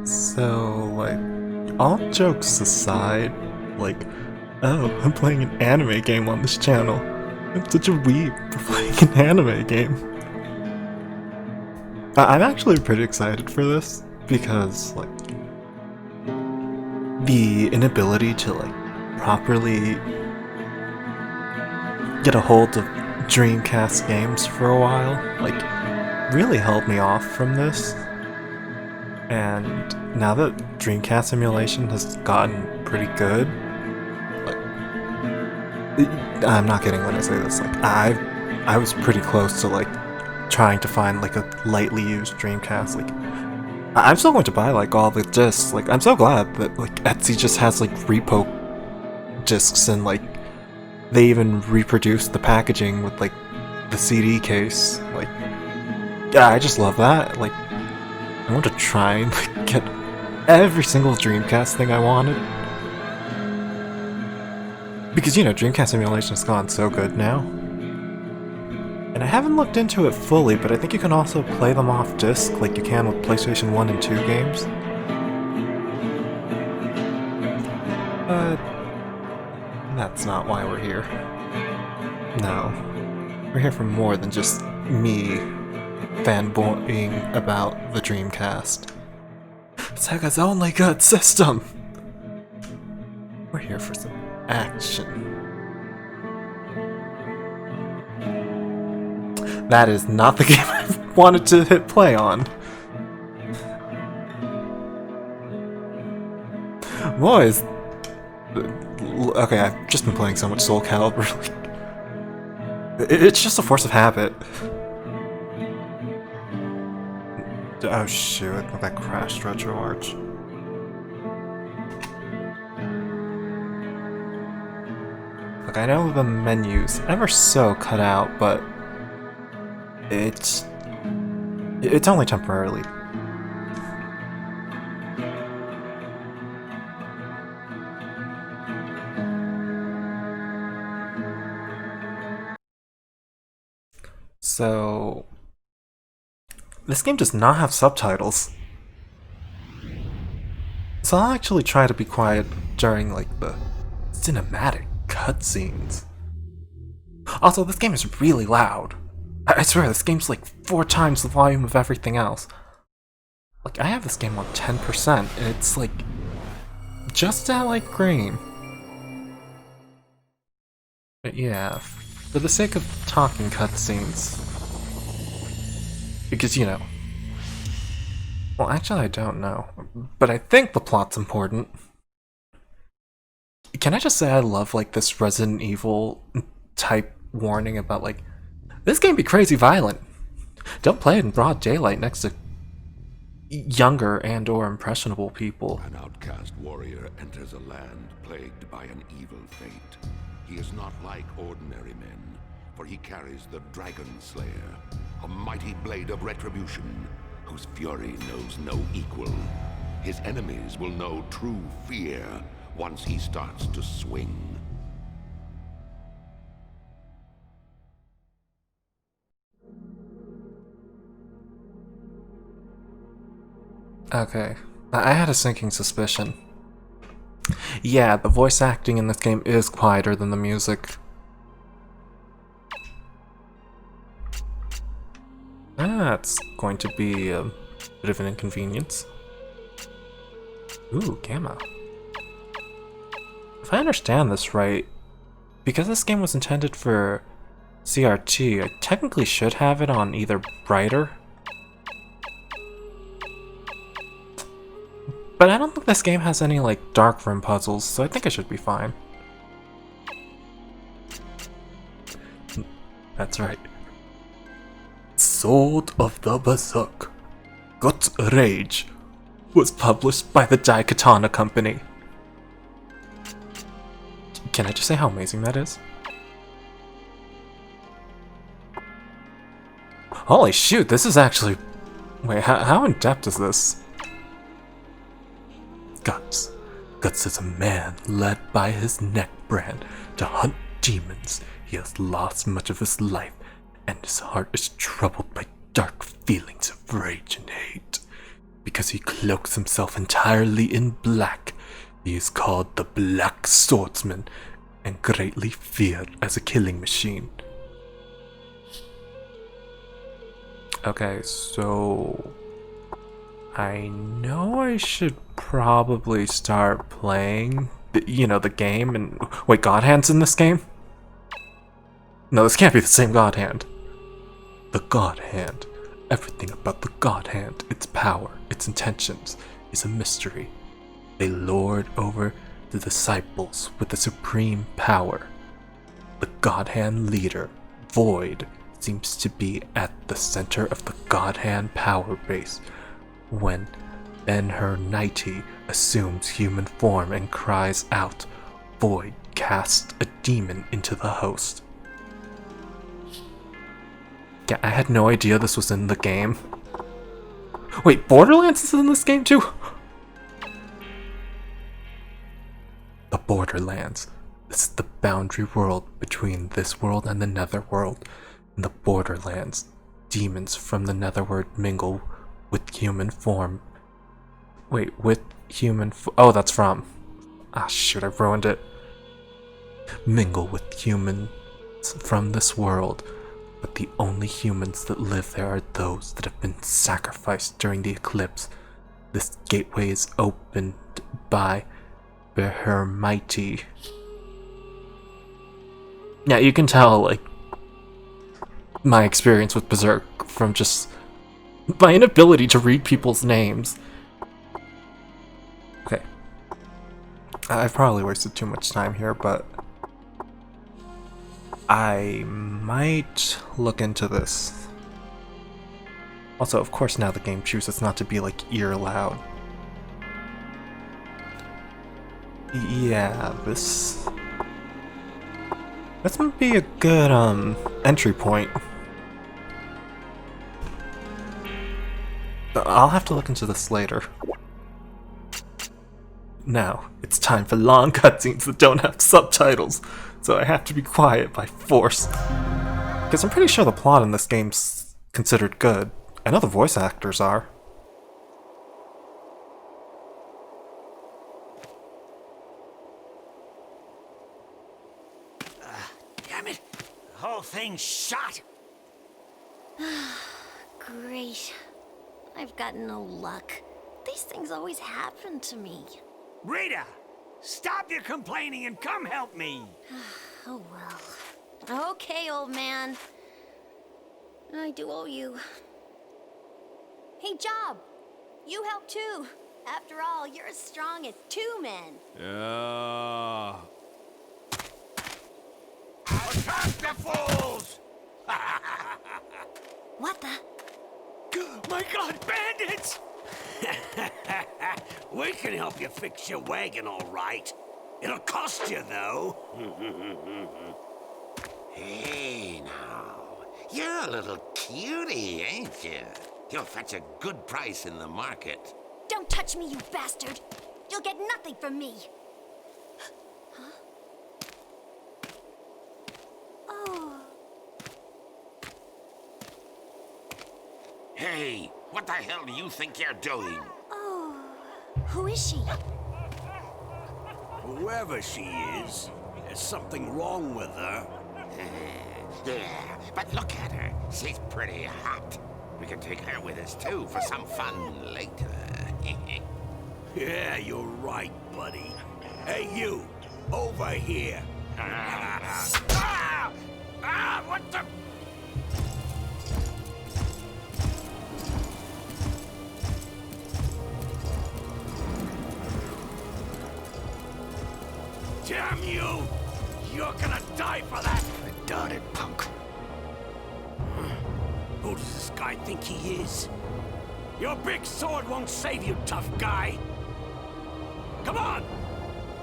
So, like, all jokes aside, like, oh, I'm playing an anime game on this channel. I'm such a weeb for playing an anime game. I'm actually pretty excited for this because, like, the inability to, like, properly get a hold of Dreamcast games for a while, like, really held me off from this. And now that Dreamcast emulation has gotten pretty good, like, I'm not kidding when I say this, like, I was pretty close to, like, trying to find, like, a lightly used Dreamcast. Like, I'm still going to buy, like, all the discs. Like, I'm so glad that, like, Etsy just has, like, repo discs, and, like, they even reproduced the packaging with, like, the CD case. Like, yeah, I just love that. Like, I want to try and, like, get every single Dreamcast thing I wanted. Because, you know, Dreamcast emulation has gone so good now. And I haven't looked into it fully, but I think you can also play them off disc like you can with PlayStation 1 and 2 games. But that's not why we're here. No. We're here for more than just me fanboying about the Dreamcast. Sega's only good system! We're here for some action. That is not the game I wanted to hit play on. Boys. Okay, I've just been playing so much Soul Calibur. It's just a force of habit. Oh shoot, that crashed RetroArch. Look, I know the menu's ever so cut out, but it's only temporarily. So this game does not have subtitles. So I'll actually try to be quiet during, like, the cinematic cutscenes. Also, this game is really loud. I swear, this game's like 4 times the volume of everything else. Like, I have this game on 10%, and it's like just at like green. But yeah, for the sake of talking cutscenes, because, you know, well, actually I don't know, but I think the plot's important. Can I just say I love, like, this Resident Evil type warning about, like, this game be crazy violent. Don't play it in broad daylight next to younger and or impressionable people. An outcast warrior enters a land plagued by an evil fate. He is not like ordinary men, for he carries the Dragon Slayer, a mighty blade of retribution, whose fury knows no equal. His enemies will know true fear once he starts to swing. Okay, I had a sinking suspicion. Yeah, the voice acting in this game is quieter than the music. That's going to be a bit of an inconvenience. Ooh, Gamma. If I understand this right, because this game was intended for CRT, I technically should have it on either brighter. But I don't think this game has any, like, dark room puzzles, so I think I should be fine. That's right. Sword of the Berserk, Guts Rage, was published by the Daikatana Company. Can I just say how amazing that is? Holy shoot, this is actually... Wait, how in depth is this? Guts. Guts is a man led by his neck brand to hunt demons. He has lost much of his life, and his heart is troubled by dark feelings of rage and hate. Because he cloaks himself entirely in black, he is called the Black Swordsman, and greatly feared as a killing machine. Okay, so... I know I should probably start playing, the game, and... Wait, God Hand's in this game? No, this can't be the same God Hand. The God Hand. Everything about the God Hand, its power, its intentions, is a mystery. They lord over the disciples with the supreme power. The God Hand leader, Void, seems to be at the center of the God Hand power base. When Ben-Hur-Nighty assumes human form and cries out, Void casts a demon into the host. Yeah, I had no idea this was in the game. Wait, Borderlands is in this game too? The Borderlands. This is the boundary world between this world and the Netherworld. In the Borderlands, demons from the Netherworld mingle with human form. Wait, with human oh, that's from. Ah, shoot, I ruined it. Mingle with humans from this world, but the only humans that live there are those that have been sacrificed during the eclipse. This gateway is opened by Behermighty. Yeah, you can tell, like, my experience with Berserk from just my inability to read people's names. Okay. I've probably wasted too much time here, but I might look into this. Also, of course, now the game chooses not to be, like, ear loud. Yeah, this might be a good, entry point. I'll have to look into this later. Now, it's time for long cutscenes that don't have subtitles, so I have to be quiet by force. Because I'm pretty sure the plot in this game's considered good. I know the voice actors are. Damn it! The whole thing's shot! Great. I've got no luck. These things always happen to me. Rita! Stop your complaining and come help me! Oh well. Okay, old man. I do owe you. Hey, Job! You help too. After all, you're as strong as two men. Attack the fools! What the? My God, bandits! We can help you fix your wagon, all right. It'll cost you, though. Hey, now. You're a little cutie, ain't you? You'll fetch a good price in the market. Don't touch me, you bastard! You'll get nothing from me! Huh? Oh. Hey, what the hell do you think you're doing? Oh. Who is she? Whoever she is, there's something wrong with her. Yeah, but look at her. She's pretty hot. We can take her with us, too, for some fun later. Yeah, you're right, buddy. Hey, you! Over here! What the... Damn you! You're gonna die for that! Darn it, punk. Who does this guy think he is? Your big sword won't save you, tough guy! Come on!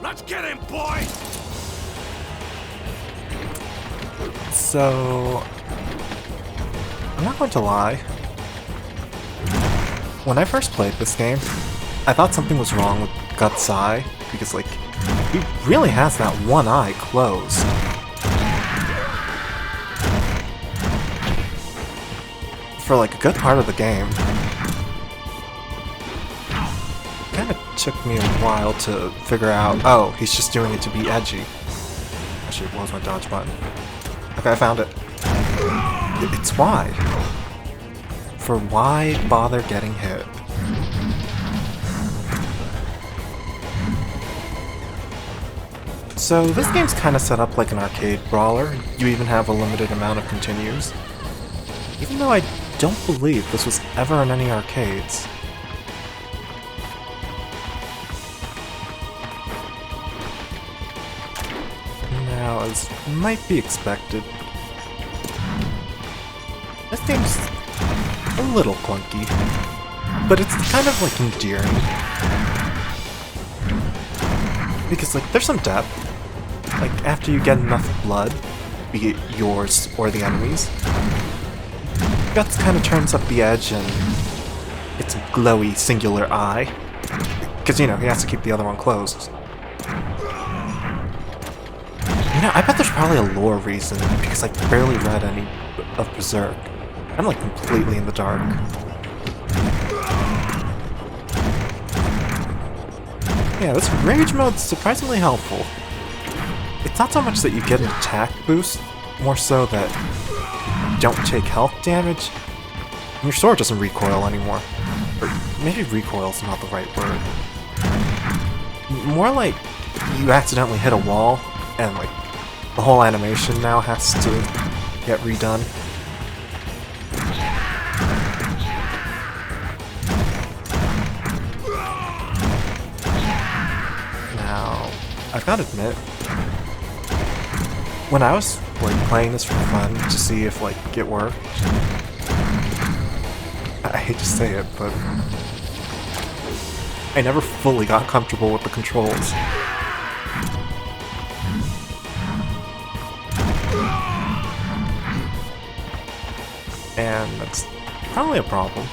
Let's get him, boy! So... I'm not going to lie. When I first played this game, I thought something was wrong with Guts' eye, because, like, he really has that one eye closed. For, like, a good part of the game. It kinda took me a while to figure out, oh, he's just doing it to be edgy. Actually, what was my dodge button? Okay, I found it. It's why. For why bother getting hit? So this game's kind of set up like an arcade brawler. You even have a limited amount of continues. Even though I don't believe this was ever in any arcades. Now, as might be expected, this game's a little clunky, but it's kind of like endearing. Because like there's some depth. Like after you get enough blood, be it yours or the enemy's, Guts kind of turns up the edge and it's a glowy singular eye. Because you know, he has to keep the other one closed. You know, I bet there's probably a lore reason, because I barely read any of Berserk. I'm like completely in the dark. Yeah, this rage mode's surprisingly helpful. It's not so much that you get an attack boost, more so that you don't take health damage, and your sword doesn't recoil anymore. Or maybe recoil's not the right word. More like you accidentally hit a wall, and like the whole animation now has to get redone. Now, I've got to admit, when I was like playing this for fun to see if like it worked, I hate to say it, but I never fully got comfortable with the controls. And that's probably a problem.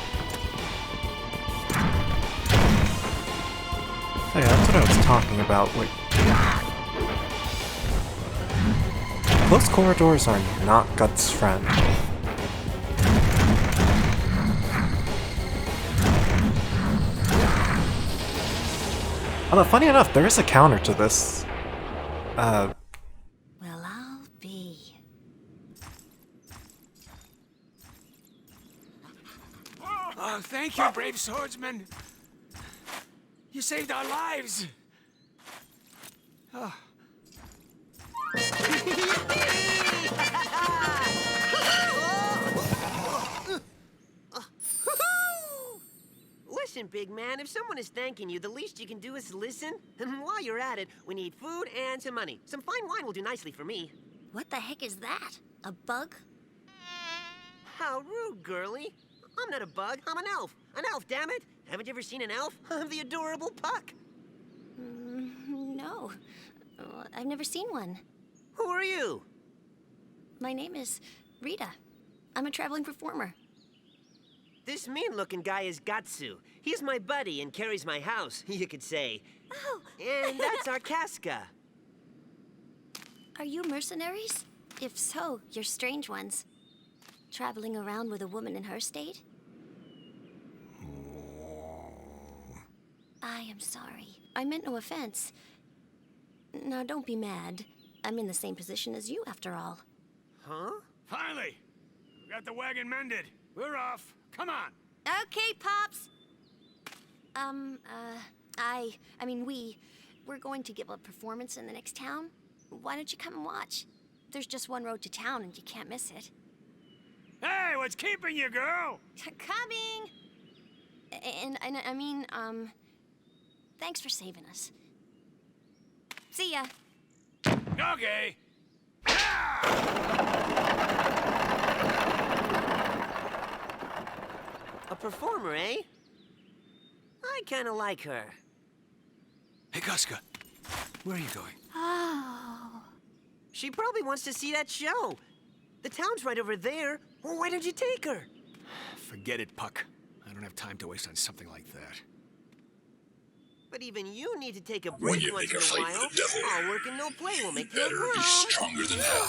Oh yeah, that's what I was talking about, like... Close corridors are not Guts' friend. Although, funny enough, there is a counter to this. Well, I'll be. Oh, thank you, brave swordsman. You saved our lives. Oh. Listen, big man, if someone is thanking you, the least you can do is listen. And while you're at it, we need food and some money. Some fine wine will do nicely for me. What the heck is that? A bug? How rude, girlie. I'm not a bug, I'm an elf. An elf, damn it. Haven't you ever seen an elf? I'm the adorable Puck. No. I've never seen one. Who are you? My name is Rita. I'm a traveling performer. This mean-looking guy is Gatsu. He's my buddy and carries my house, you could say. Oh! And that's our Casca. Are you mercenaries? If so, you're strange ones. Traveling around with a woman in her state? I am sorry. I meant no offense. Now, don't be mad. I'm in the same position as you, after all. Huh? Finally! We got the wagon mended. We're off. Come on. Okay, Pops! We're going to give a performance in the next town. Why don't you come and watch? There's just one road to town and you can't miss it. Hey, what's keeping you, girl? Coming! Thanks for saving us. See ya. Okay. A performer, eh? I kinda like her. Hey, Casca. Where are you going? Oh. She probably wants to see that show. The town's right over there. Well, why did you take her? Forget it, Puck. I don't have time to waste on something like that. But even you need to take a break once in a while. All work and no play will make you a clown. Stronger than hell.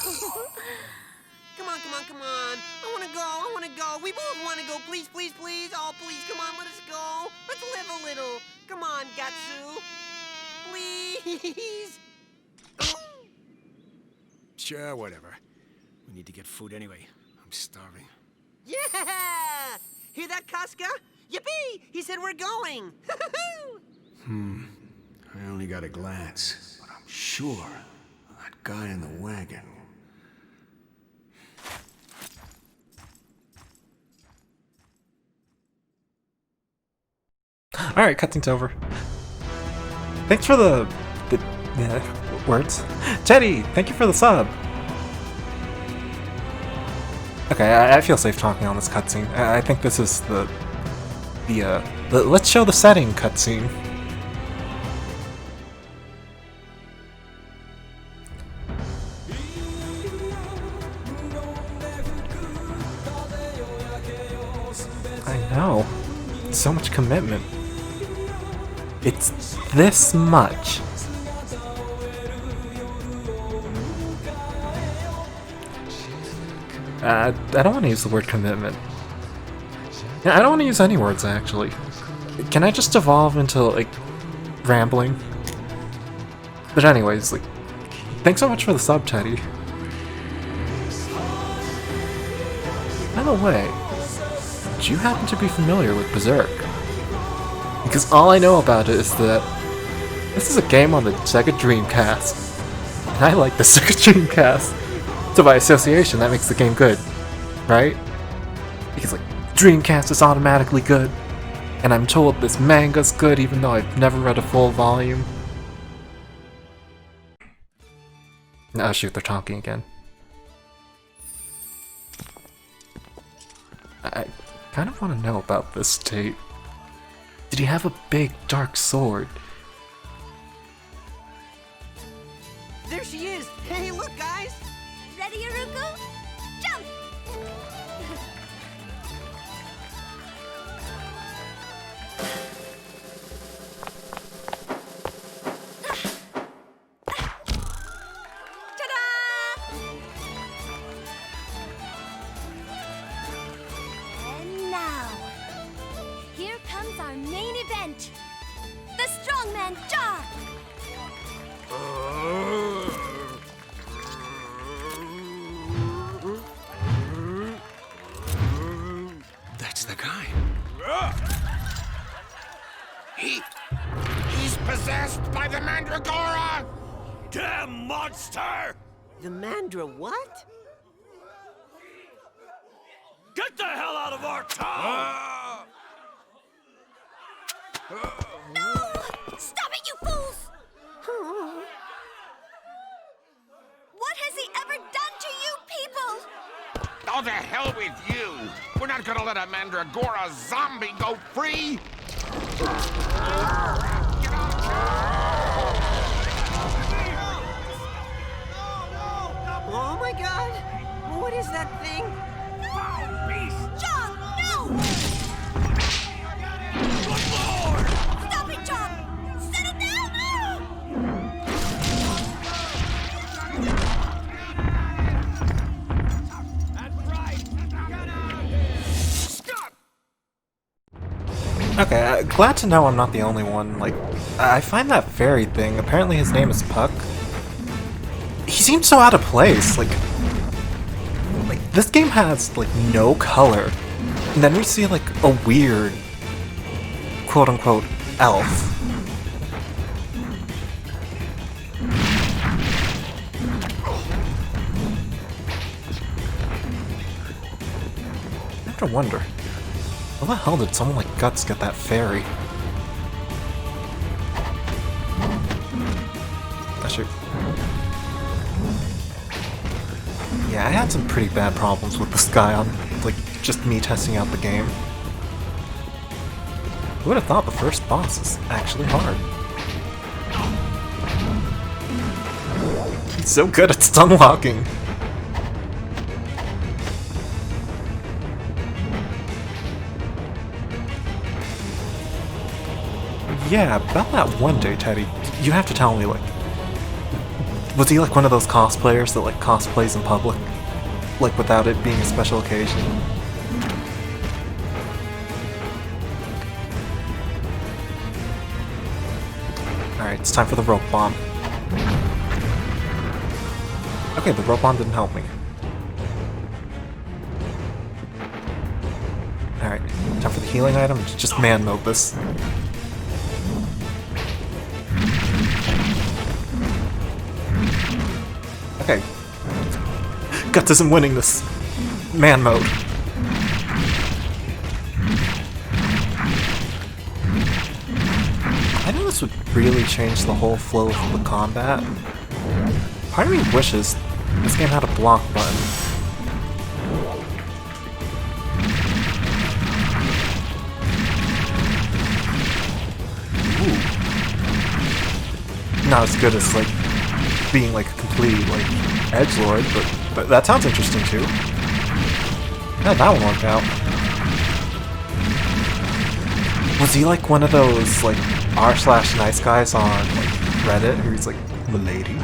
Come on, come on, come on. I wanna go. We both wanna go. Please, please, please. Oh, please, come on, let us go. Let's live a little. Come on, Gatsu. Please. Sure, whatever. We need to get food anyway. I'm starving. Yeah! Hear that, Casca? Yippee! He said we're going. I only got a glance, but I'm sure that guy in the wagon. Alright, cutscene's over. Thanks for the words. Teddy, thank you for the sub. Okay, I feel safe talking on this cutscene. I think this is the let's show the setting cutscene. I know. So much commitment. It's this much. I don't want to use the word commitment. Yeah, I don't want to use any words, actually. Can I just evolve into, like, rambling? But anyways, like, thanks so much for the sub, Teddy. By the way, do you happen to be familiar with Berserk? Because all I know about it is that this is a game on the Sega Dreamcast. And I like the Sega Dreamcast. So by association, that makes the game good, right? Because, like, Dreamcast is automatically good. And I'm told this manga's good even though I've never read a full volume. Oh shoot, they're talking again. I kind of want to know about this tape. Did he have a big, dark sword? There she is. Hey, look, guys. Ready, Aruku? Jump! Ta-da! And now, here comes our main event. The Strongman Jaw! That's the guy. He's possessed by the Mandragora! Damn monster! The Mandra what? Get the hell out of our town! No! Stop it, you fools! What has he ever done to you people? Oh, the hell with you! We're not gonna let a Mandragora zombie go free! Oh my god! What is that thing? Foul beast! John, no! Good lord! Stop it, John! Set it down! That's right! Stop! Okay, glad to know I'm not the only one. Like, I find that fairy thing, apparently his name is Puck. He seems so out of place, like this game has, like, no color. And then we see, like, a weird, quote-unquote, elf. I have to wonder, how the hell did someone like Guts get that fairy? Actually, yeah, I had some pretty bad problems with this guy on, like, just me testing out the game. Who would have thought the first boss is actually hard? He's so good at stun locking. Yeah, about that one day, Teddy. You have to tell me, like, was he like one of those cosplayers that like cosplays in public? Like without it being a special occasion? Alright, it's time for the rope bomb. Okay, the rope bomb didn't help me. Alright, time for the healing item. Just man mode this. Okay. Guts isn't winning this. Man mode. I know this would really change the whole flow of the combat. Part of me wishes this game had a block button. Ooh. Not as good as like being like a complete like edgelord, but that sounds interesting too. Yeah, that one worked out. Was he like one of those like r/nice guys on like Reddit who's like milady?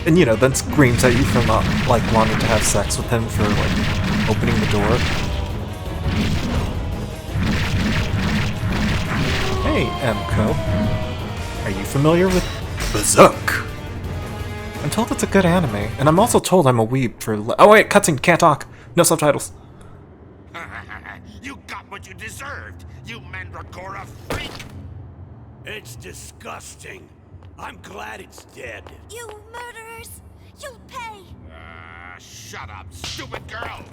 And you know, then screams at you for not like wanting to have sex with him for like opening the door. Hey, Mko. Are you familiar with Berserk? I'm told it's a good anime, and I'm also told I'm a weeb for oh wait, cutscene, can't talk. No subtitles. You got what you deserved, you Mandragora freak! It's disgusting. I'm glad it's dead. You murderers! You'll pay! Shut up, stupid girl!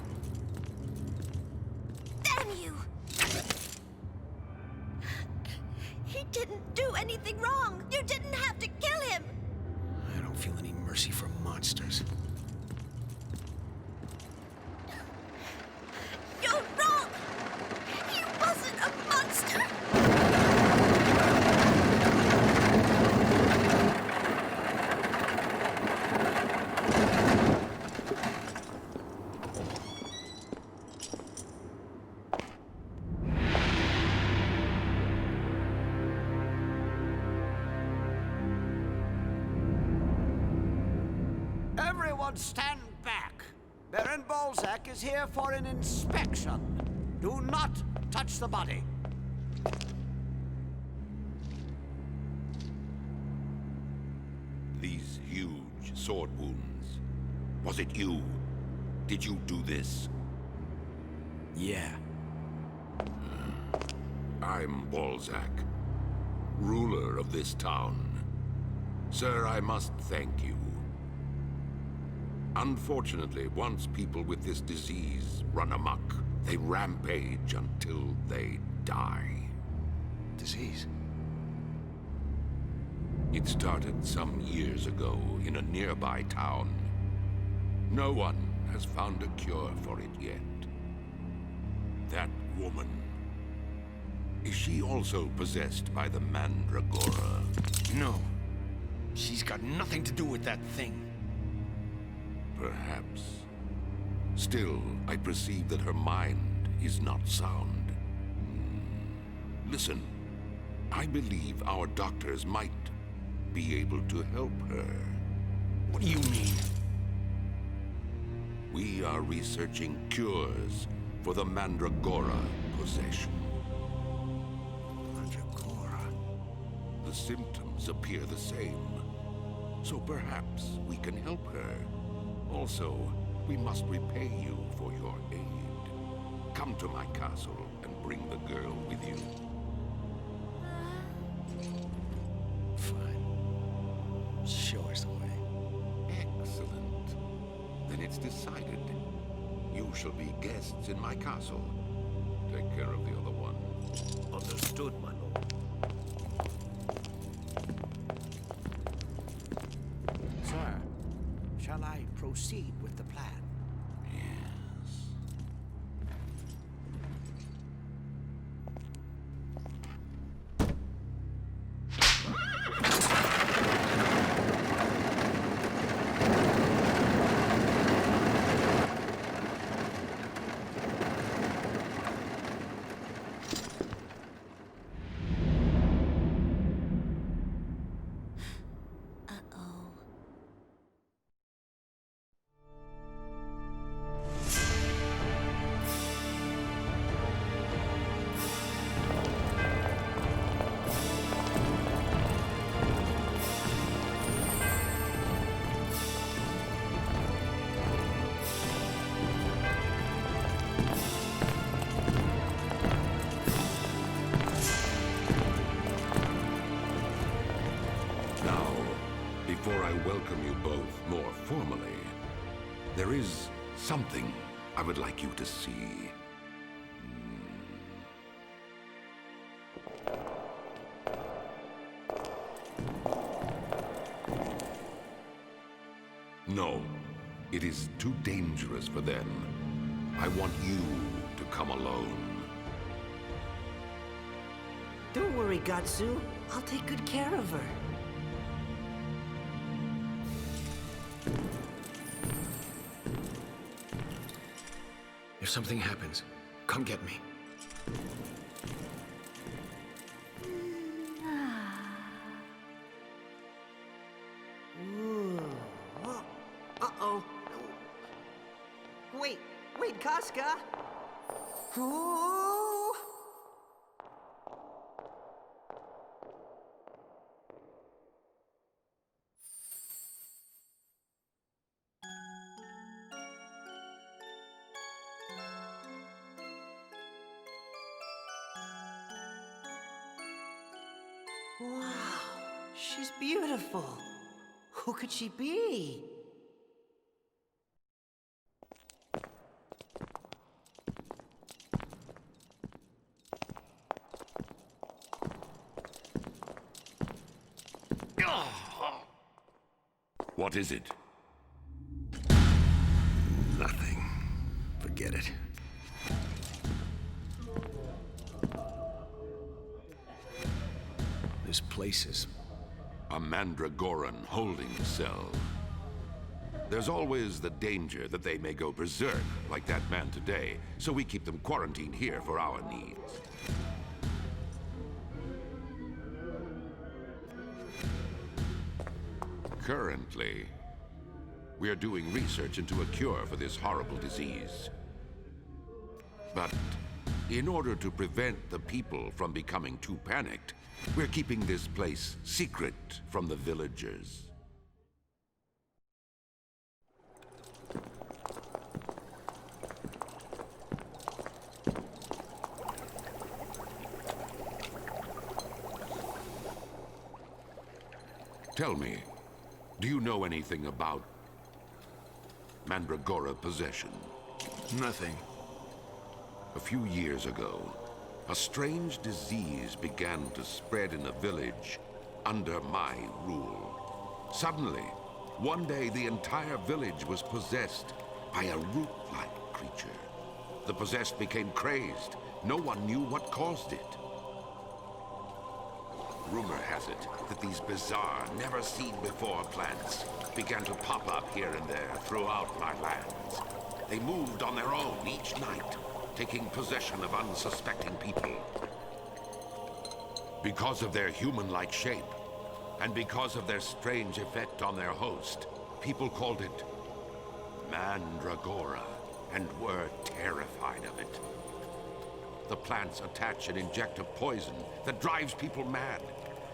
Damn you! He didn't do anything wrong! You didn't have to kill him! I don't feel any mercy for monsters. You're wrong! He wasn't a monster! Everyone stand back. Baron Balzac is here for an inspection. Do not touch the body. These huge sword wounds. Was it you? Did you do this? Yeah. I'm Balzac, ruler of this town. Sir, I must thank you. Unfortunately, once people with this disease run amok, they rampage until they die. Disease. It started some years ago in a nearby town. No one has found a cure for it yet. That woman. Is she also possessed by the Mandragora? No. She's got nothing to do with that thing. Perhaps. Still, I perceive that her mind is not sound. Listen, I believe our doctors might be able to help her. What do you mean? We are researching cures for the Mandragora possession. Mandragora. The symptoms appear the same, so perhaps we can help her. Also, we must repay you for your aid. Come to my castle and bring the girl with you. Fine. Show us the way. Excellent. Then it's decided. You shall be guests in my castle. Take care of the other one. Understood, my lord. Sir, shall I proceed with the plan? Yes. There is something I would like you to see. No, it is too dangerous for them. I want you to come alone. Don't worry, Gatsu. I'll take good care of her. If something happens, come get me. Uh-oh. Wait, Casca! Ooh. Wow, she's beautiful. Who could she be? What is it? Nothing. Forget it. This place is... A Mandragoran holding cell. There's always the danger that they may go berserk, like that man today, so we keep them quarantined here for our needs. Currently, we are doing research into a cure for this horrible disease. But in order to prevent the people from becoming too panicked, we're keeping this place secret from the villagers. Tell me, do you know anything about Mandragora possession? nothing. A few years ago, a strange disease began to spread in a village under my rule. Suddenly, one day the entire village was possessed by a root-like creature. The possessed became crazed. No one knew what caused it. Rumor has it that these bizarre, never-seen-before plants began to pop up here and there throughout my lands. They moved on their own each night, taking possession of unsuspecting people. Because of their human-like shape, and because of their strange effect on their host, people called it Mandragora, and were terrified of it. The plants attach and inject a poison that drives people mad,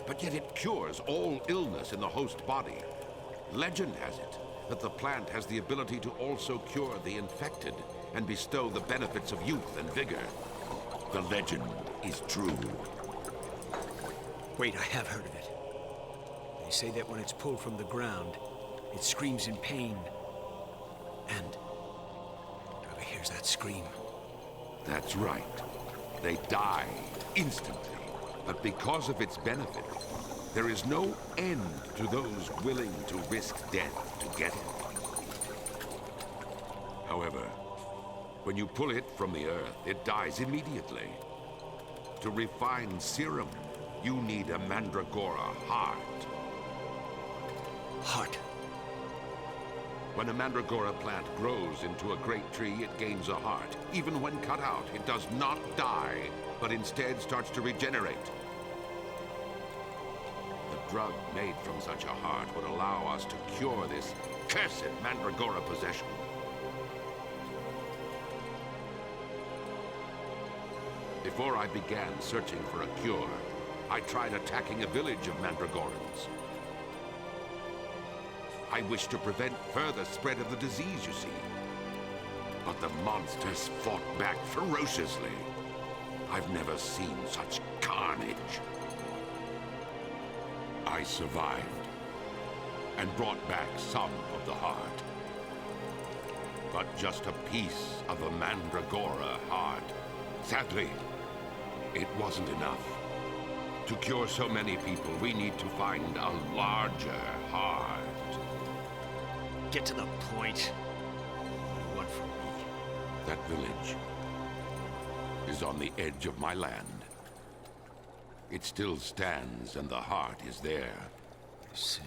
but yet it cures all illness in the host body. Legend has it that the plant has the ability to also cure the infected and bestow the benefits of youth and vigor. The legend is true. Wait, I have heard of it. They say that when it's pulled from the ground, it screams in pain. And whoever hears that scream... That's right. They die instantly. But because of its benefit, there is no end to those willing to risk death to get it. However, when you pull it from the earth, it dies immediately. To refine serum, you need a Mandragora heart. Heart. When a Mandragora plant grows into a great tree, it gains a heart. Even when cut out, it does not die, but instead starts to regenerate. The drug made from such a heart would allow us to cure this cursed Mandragora possession. Before I began searching for a cure, I tried attacking a village of Mandragorans. I wish to prevent further spread of the disease, you see. But the monsters fought back ferociously. I've never seen such carnage. I survived and brought back some of the heart. but just a piece of a Mandragora heart. Sadly, it wasn't enough. To cure so many people, we need to find a larger heart. Get to the point. What do you want from me? That village is on the edge of my land. It still stands, and the heart is there. I see.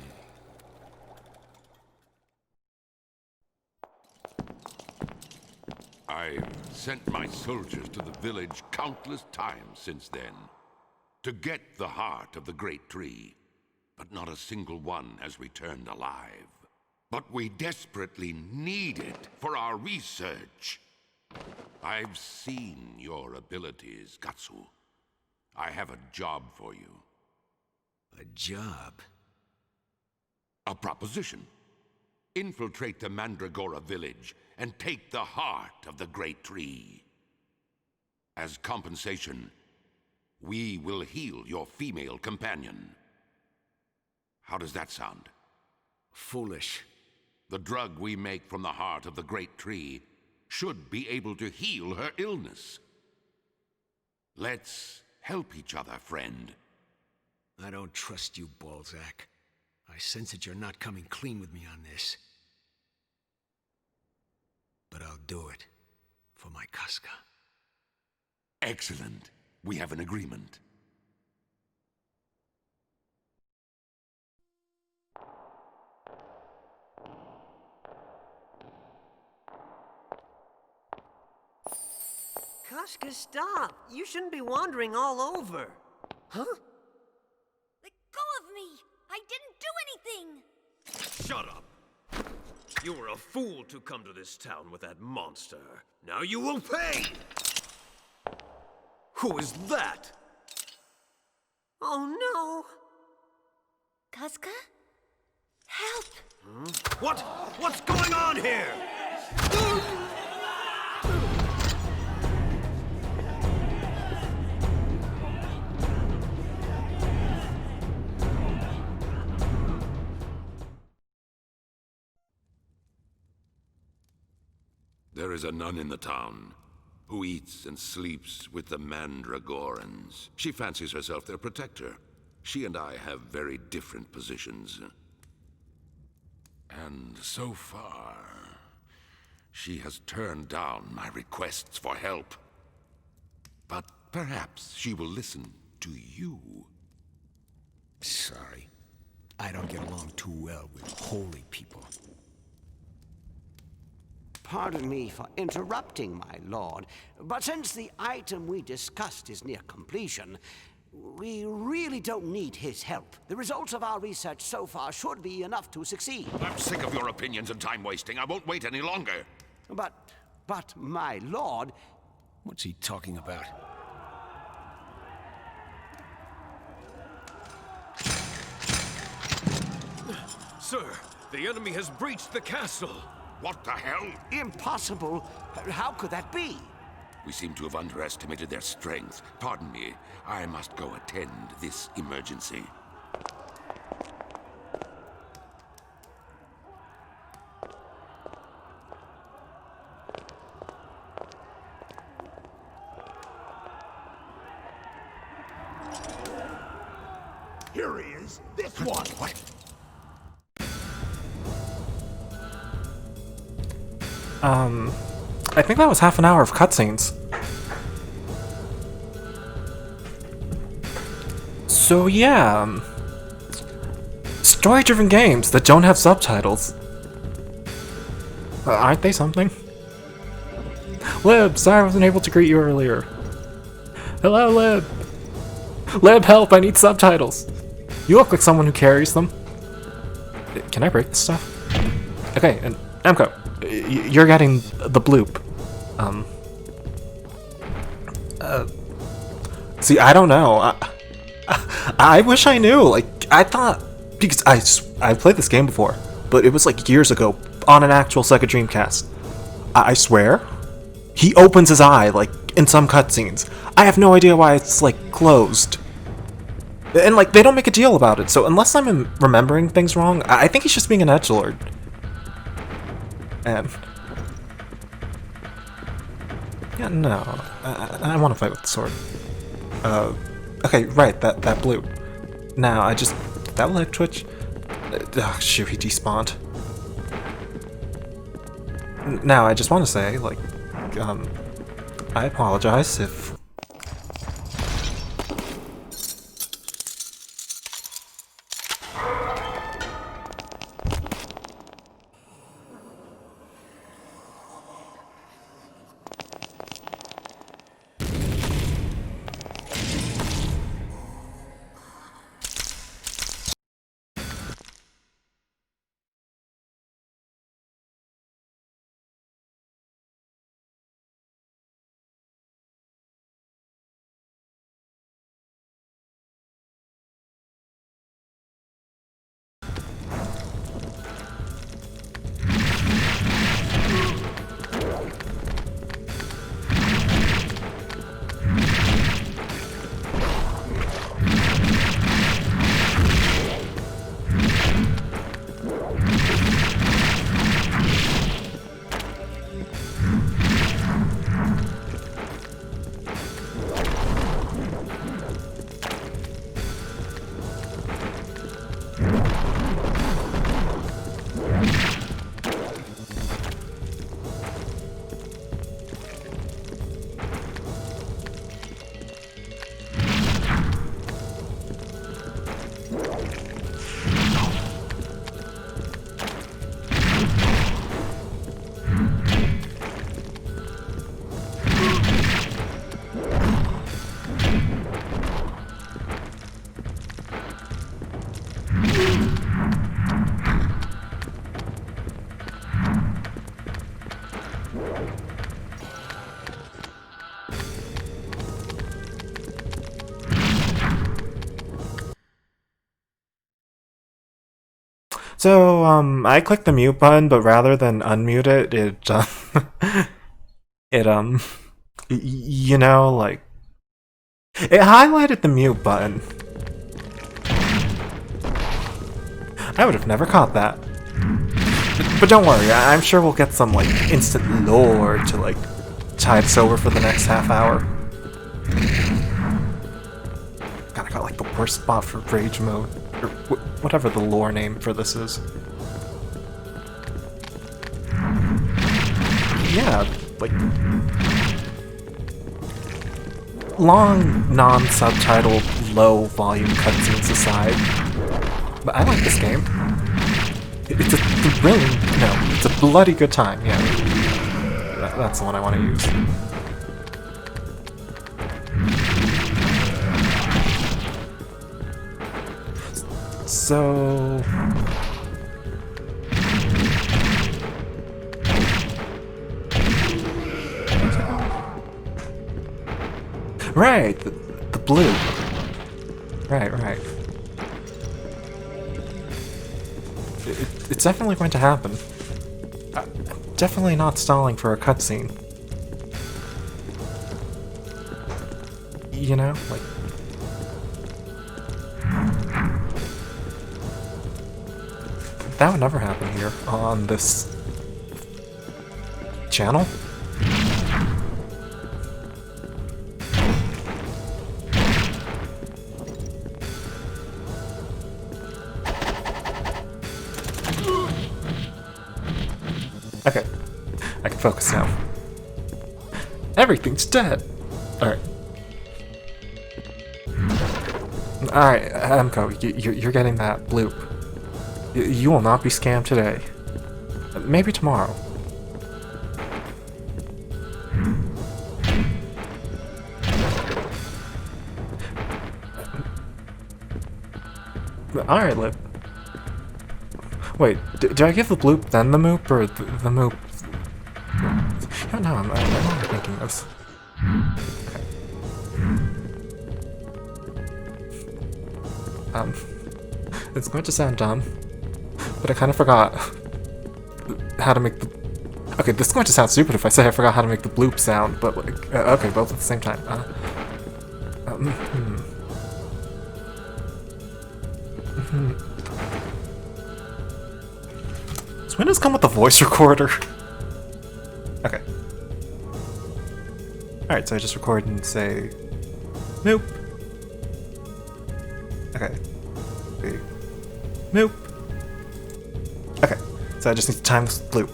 I've sent my soldiers to the village countless times since then, to get the heart of the great tree, but not a single one has returned alive. But we desperately need it for our research. I've seen your abilities, Gatsu. I have a job for you. A job? A proposition. Infiltrate the Mandragora village and take the heart of the great tree. As compensation, we will heal your female companion. How does that sound? Foolish. The drug we make from the heart of the great tree should be able to heal her illness. Let's help each other, friend. I don't trust you, Balzac. I sense that you're not coming clean with me on this. But I'll do it. For my Casca. Excellent. We have an agreement. Koshka, stop! You shouldn't be wandering all over. Huh? Let go of me! I didn't do anything! Shut up! You were a fool to come to this town with that monster. Now you will pay! Who is that? Oh no! Casca? Help! What's going on here? There is a nun in the town who eats and sleeps with the Mandragorans. She fancies herself their protector. She and I have very different positions. And so far, she has turned down my requests for help. But perhaps she will listen to you. Sorry. I don't get along too well with holy people. Pardon me for interrupting, my lord, but since the item we discussed is near completion, we really don't need his help. The results of our research so far should be enough to succeed. I'm sick of your opinions and time wasting. I won't wait any longer. But, my lord... What's he talking about? Sir, the enemy has breached the castle. What the hell? Impossible. How could that be? We seem to have underestimated their strength. Pardon me. I must go attend this emergency. Here he is. This one. What? I think that was half an hour of cutscenes. So yeah, story-driven games that don't have subtitles. Aren't they something? Lib, sorry I wasn't able to greet you earlier. Hello, Lib. Lib, help, I need subtitles. You look like someone who carries them. Can I break this stuff? Okay, and Emco, you're getting the bloop. See, I don't know. I wish I knew. Like, I thought, because I played this game before, but it was like years ago on an actual Sega Dreamcast. I swear, he opens his eye like in some cutscenes. I have no idea why it's like closed. And like they don't make a deal about it. So unless I'm remembering things wrong, I think he's just being an edgelord. And Yeah, no. I want to fight with the sword. Okay, right, that blue. Now, did that leg twitch? Oh, shoot, he despawned. Now, I just want to say, like, I apologize if... So, I clicked the mute button, but rather than unmute it, it, you know, like, it highlighted the mute button. I would have never caught that. But don't worry, I'm sure we'll get some, like, instant lore to, like, tide us over for the next half hour. God, I got, like, the worst spot for rage mode. Or whatever the lore name for this is. Yeah, like... long, non-subtitled, low-volume cutscenes aside. But I like this game. It's a thrilling... no, it's a bloody good time, yeah. That's the one I want to use. So... right, the blue. Right. It's definitely going to happen. I'm definitely not stalling for a cutscene. You know, like... that would never happen here on this channel. Okay, I can focus now. Everything's dead. Alright. Alright, Emco, you're getting that bloop. You will not be scammed today. Maybe tomorrow. Alright, Lip. Wait, do I give the bloop then the moop, or the moop? No, I'm not thinking this. Okay. It's going to sound dumb, but I kind of forgot how to make the... okay, this is going to sound stupid if I say I forgot how to make the bloop sound, but like... okay, both at the same time. Does Windows come with a voice recorder? Okay. Alright, so I just record and say, nope. Okay. Nope. Okay, so I just need to time this loop.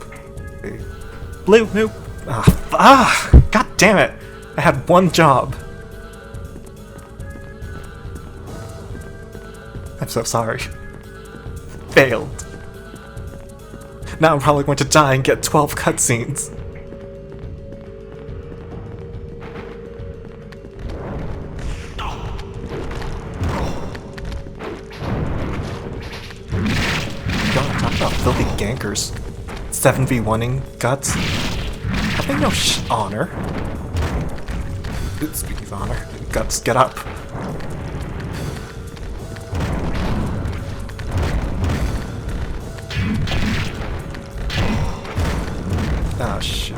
Bloop, nope. God damn it! I had one job. I'm so sorry. Failed. Now I'm probably going to die and get 12 cutscenes. God, talk about filthy gankers. 7v1ing guts. I think no honor. Speaking of honor, guts, get up. Ah, shit.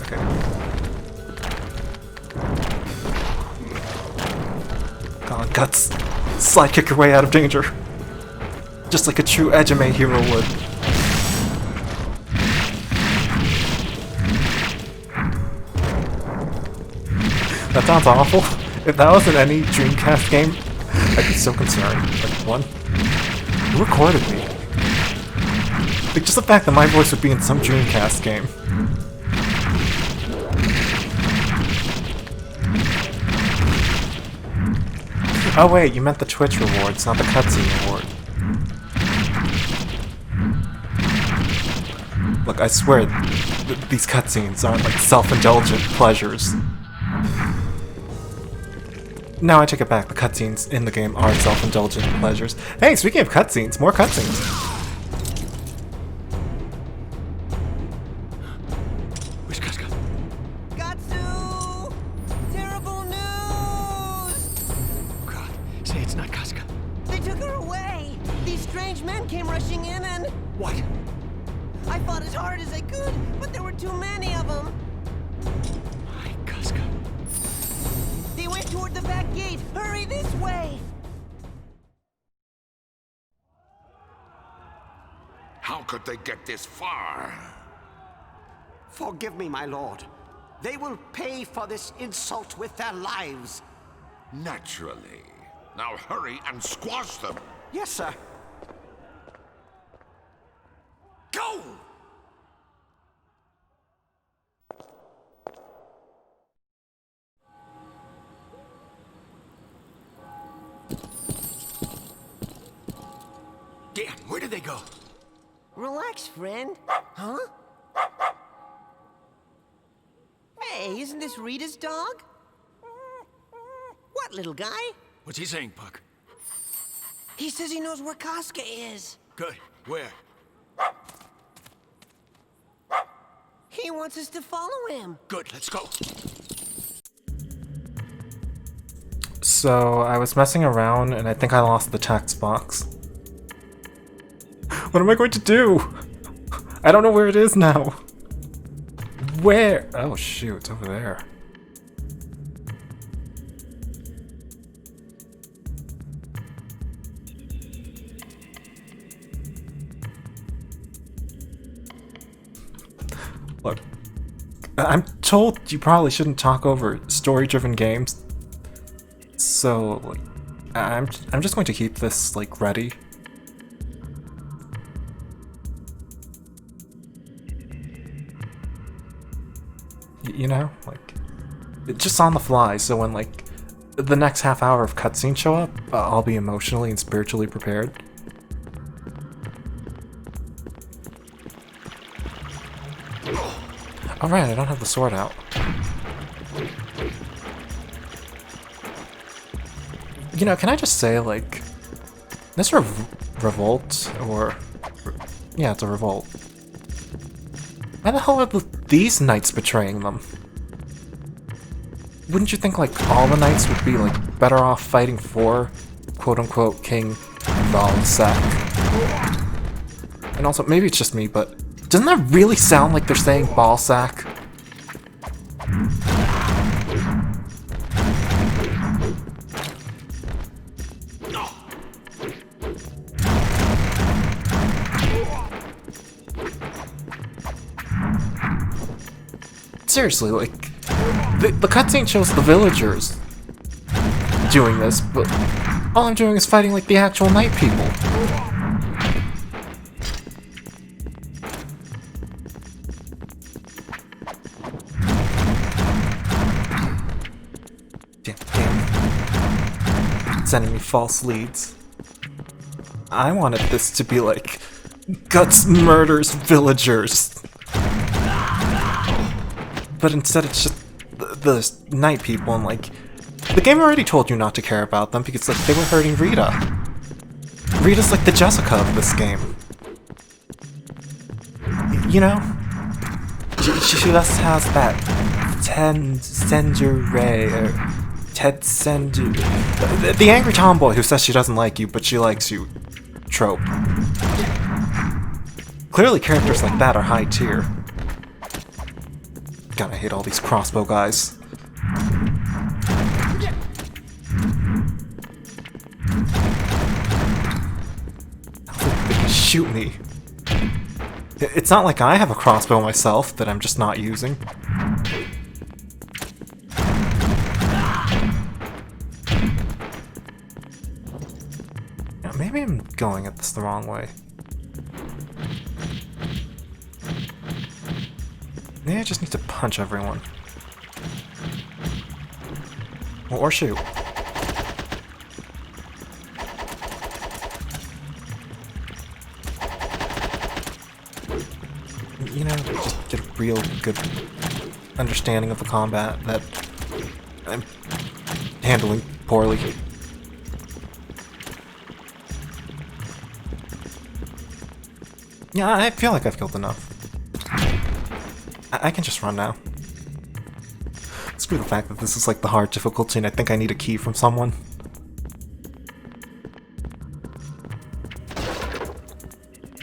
Okay. Come on, guts. Slide kick your way out of danger. Just like a true Ejime hero would. That sounds awful. If that was in any Dreamcast game, I'd be so concerned. Like, one? Who recorded me? Like, just the fact that my voice would be in some Dreamcast game. Oh wait, you meant the Twitch rewards, not the cutscene reward. Look, I swear, these cutscenes aren't like self-indulgent pleasures. No, I take it back. The cutscenes in the game are self-indulgent pleasures. Hey, speaking of cutscenes, more cutscenes. Where's Casca? Gatsu! Terrible news! God, say it's not Casca. They took her away! These strange men came rushing in and... What? I fought as hard as I could, but there were too many of them. My Casca. They went toward the back gate. Hurry this way! How could they get this far? Forgive me, my lord. They will pay for this insult with their lives. Naturally. Now hurry and squash them. Yes, sir. Go! Dan, where did they go? Relax, friend. Huh? Hey, isn't this Rita's dog? What, little guy? What's he saying, Puck? He says he knows where Casca is. Good. Where? He wants us to follow him. Good, let's go. So, I was messing around and I think I lost the text box. What am I going to do? I don't know where it is now. Where? Oh shoot, it's over there. Look, I'm told you probably shouldn't talk over story-driven games. So, like, I'm just going to keep this, like, ready. You know, like, just on the fly, so when, like, the next half hour of cutscenes show up, I'll be emotionally and spiritually prepared. Alright, I don't have the sword out. You know, can I just say, like, this revolt, or... yeah, it's a revolt. Why the hell are these knights betraying them? Wouldn't you think, like, all the knights would be, like, better off fighting for, quote-unquote, King Valsack? And also, maybe it's just me, but doesn't that really sound like they're saying Ballsack? seriously, like, the cutscene shows the villagers doing this, but all I'm doing is fighting, like, the actual night people. Damn. Sending me false leads. I wanted this to be like, Guts murders villagers. But instead it's just the night people, and like, the game already told you not to care about them because like they were hurting Rita. Rita's like the Jessica of this game. You know? She just has that the angry tomboy who says she doesn't like you, but she likes you trope. Clearly characters like that are high tier. God, I hate all these crossbow guys. They can shoot me. It's not like I have a crossbow myself that I'm just not using. Maybe I'm going at this the wrong way. Maybe I just need to punch everyone. Or shoot. You know, just get a real good understanding of the combat that I'm handling poorly. Yeah, I feel like I've killed enough. I can just run now. Screw the fact that this is like the hard difficulty and I think I need a key from someone.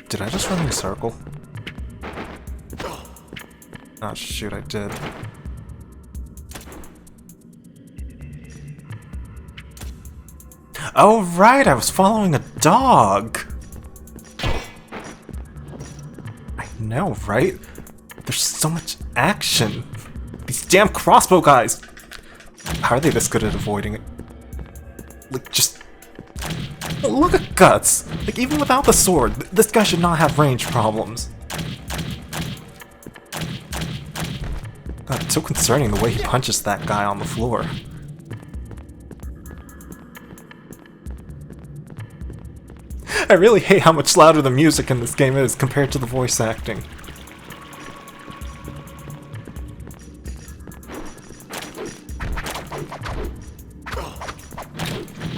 Did I just run in a circle? Oh shoot, I did. Oh right, I was following a dog! I know, right? There's so much action. These damn crossbow guys! How are they this good at avoiding it? Like, just... Look at Guts! Like, even without the sword, this guy should not have range problems. God, it's so concerning the way he punches that guy on the floor. I really hate how much louder the music in this game is compared to the voice acting.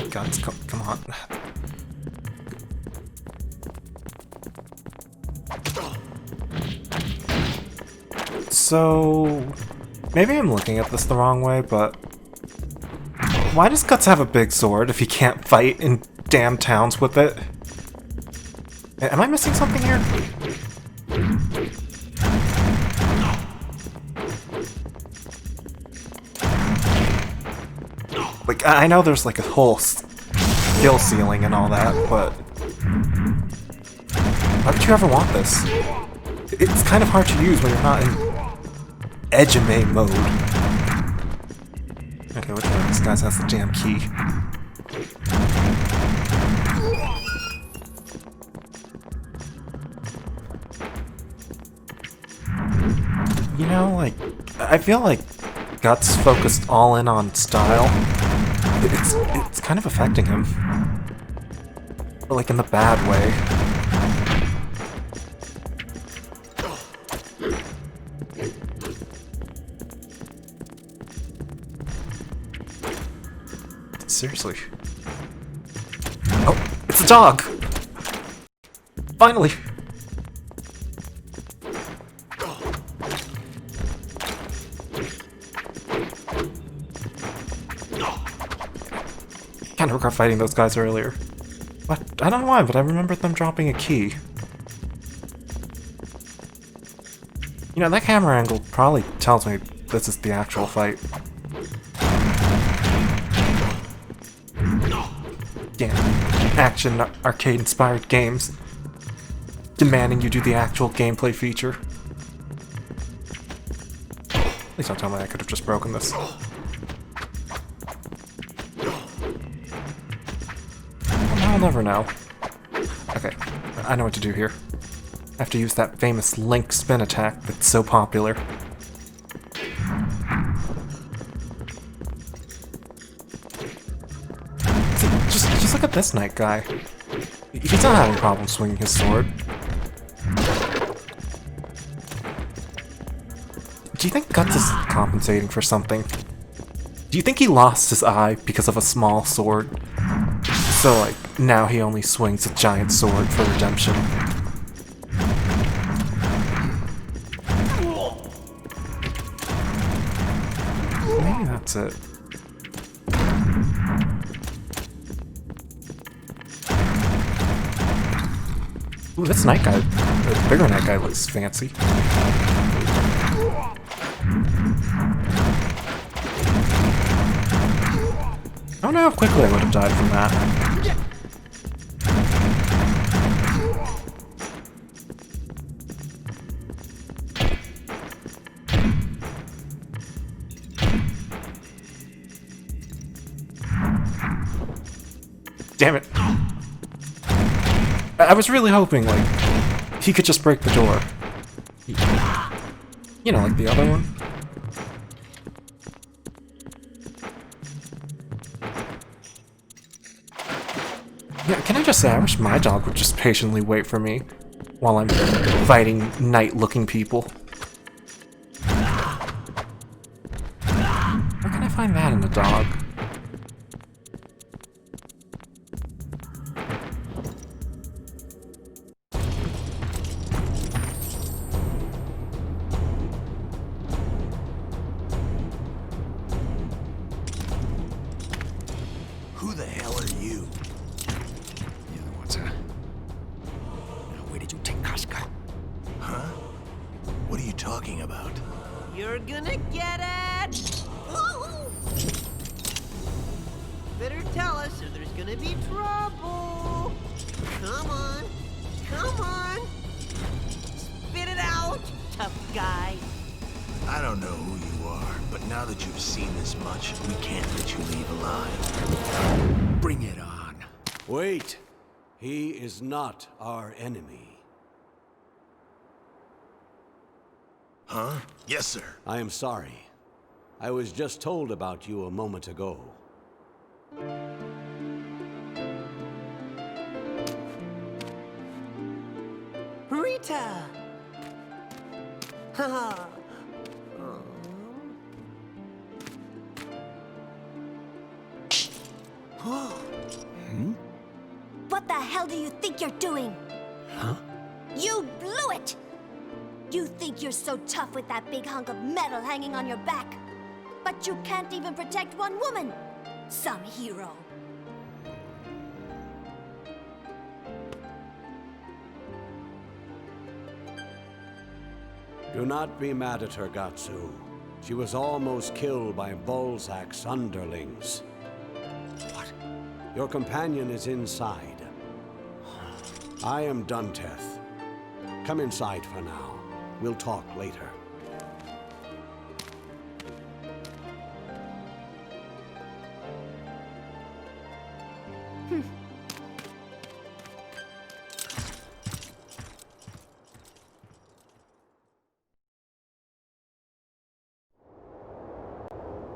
Guys, come on. So... maybe I'm looking at this the wrong way, but... why does Guts have a big sword if he can't fight in damn towns with it? Am I missing something here? Like, I know there's like a whole skill ceiling and all that, but... why would you ever want this? It's kind of hard to use when you're not in Ejime mode. Okay, which one of these guys has the damn key? You know, like, I feel like Guts focused all in on style. It's kind of affecting him. But like in the bad way. Seriously. Oh, it's a dog! Finally! Kinda regret fighting those guys earlier. But I don't know why, but I remember them dropping a key. You know, that camera angle probably tells me this is the actual fight. Damn. Action arcade-inspired games. Demanding you do the actual gameplay feature. Please don't tell me I could have just broken this. I'll never know. Okay, I know what to do here. I have to use that famous Link spin attack that's so popular. See, just look at this knight guy. He's not having problems swinging his sword. Do you think Guts is compensating for something? Do you think he lost his eye because of a small sword? So, like, now he only swings a giant sword for redemption. Maybe that's it. Ooh, this knight guy, the bigger knight guy looks fancy. I don't know how quickly I would have died from that. Damn it. I was really hoping, like, he could just break the door. You know, like the other one. Yeah, can I just say, I wish my dog would just patiently wait for me while I'm fighting knight-looking people. Where can I find that in a dog? Who the hell are you? Where did you take Casca? Huh? What are you talking about? You're gonna get it! Better tell us or there's gonna be trouble. Come on. Come on. Spit it out, tough guy. I don't know who you are, but now that you've seen this much, we can't let you leave alive. Bring it on. Wait. He is not our enemy. Huh? Yes, sir. I am sorry. I was just told about you a moment ago. Rita! Haha. What the hell do you think you're doing? Huh? You blew it! You think you're so tough with that big hunk of metal hanging on your back. But you can't even protect one woman. Some hero. Do not be mad at her, Gatsu. She was almost killed by Balzac's underlings. What? Your companion is inside. I am Dunteth. Come inside for now. We'll talk later.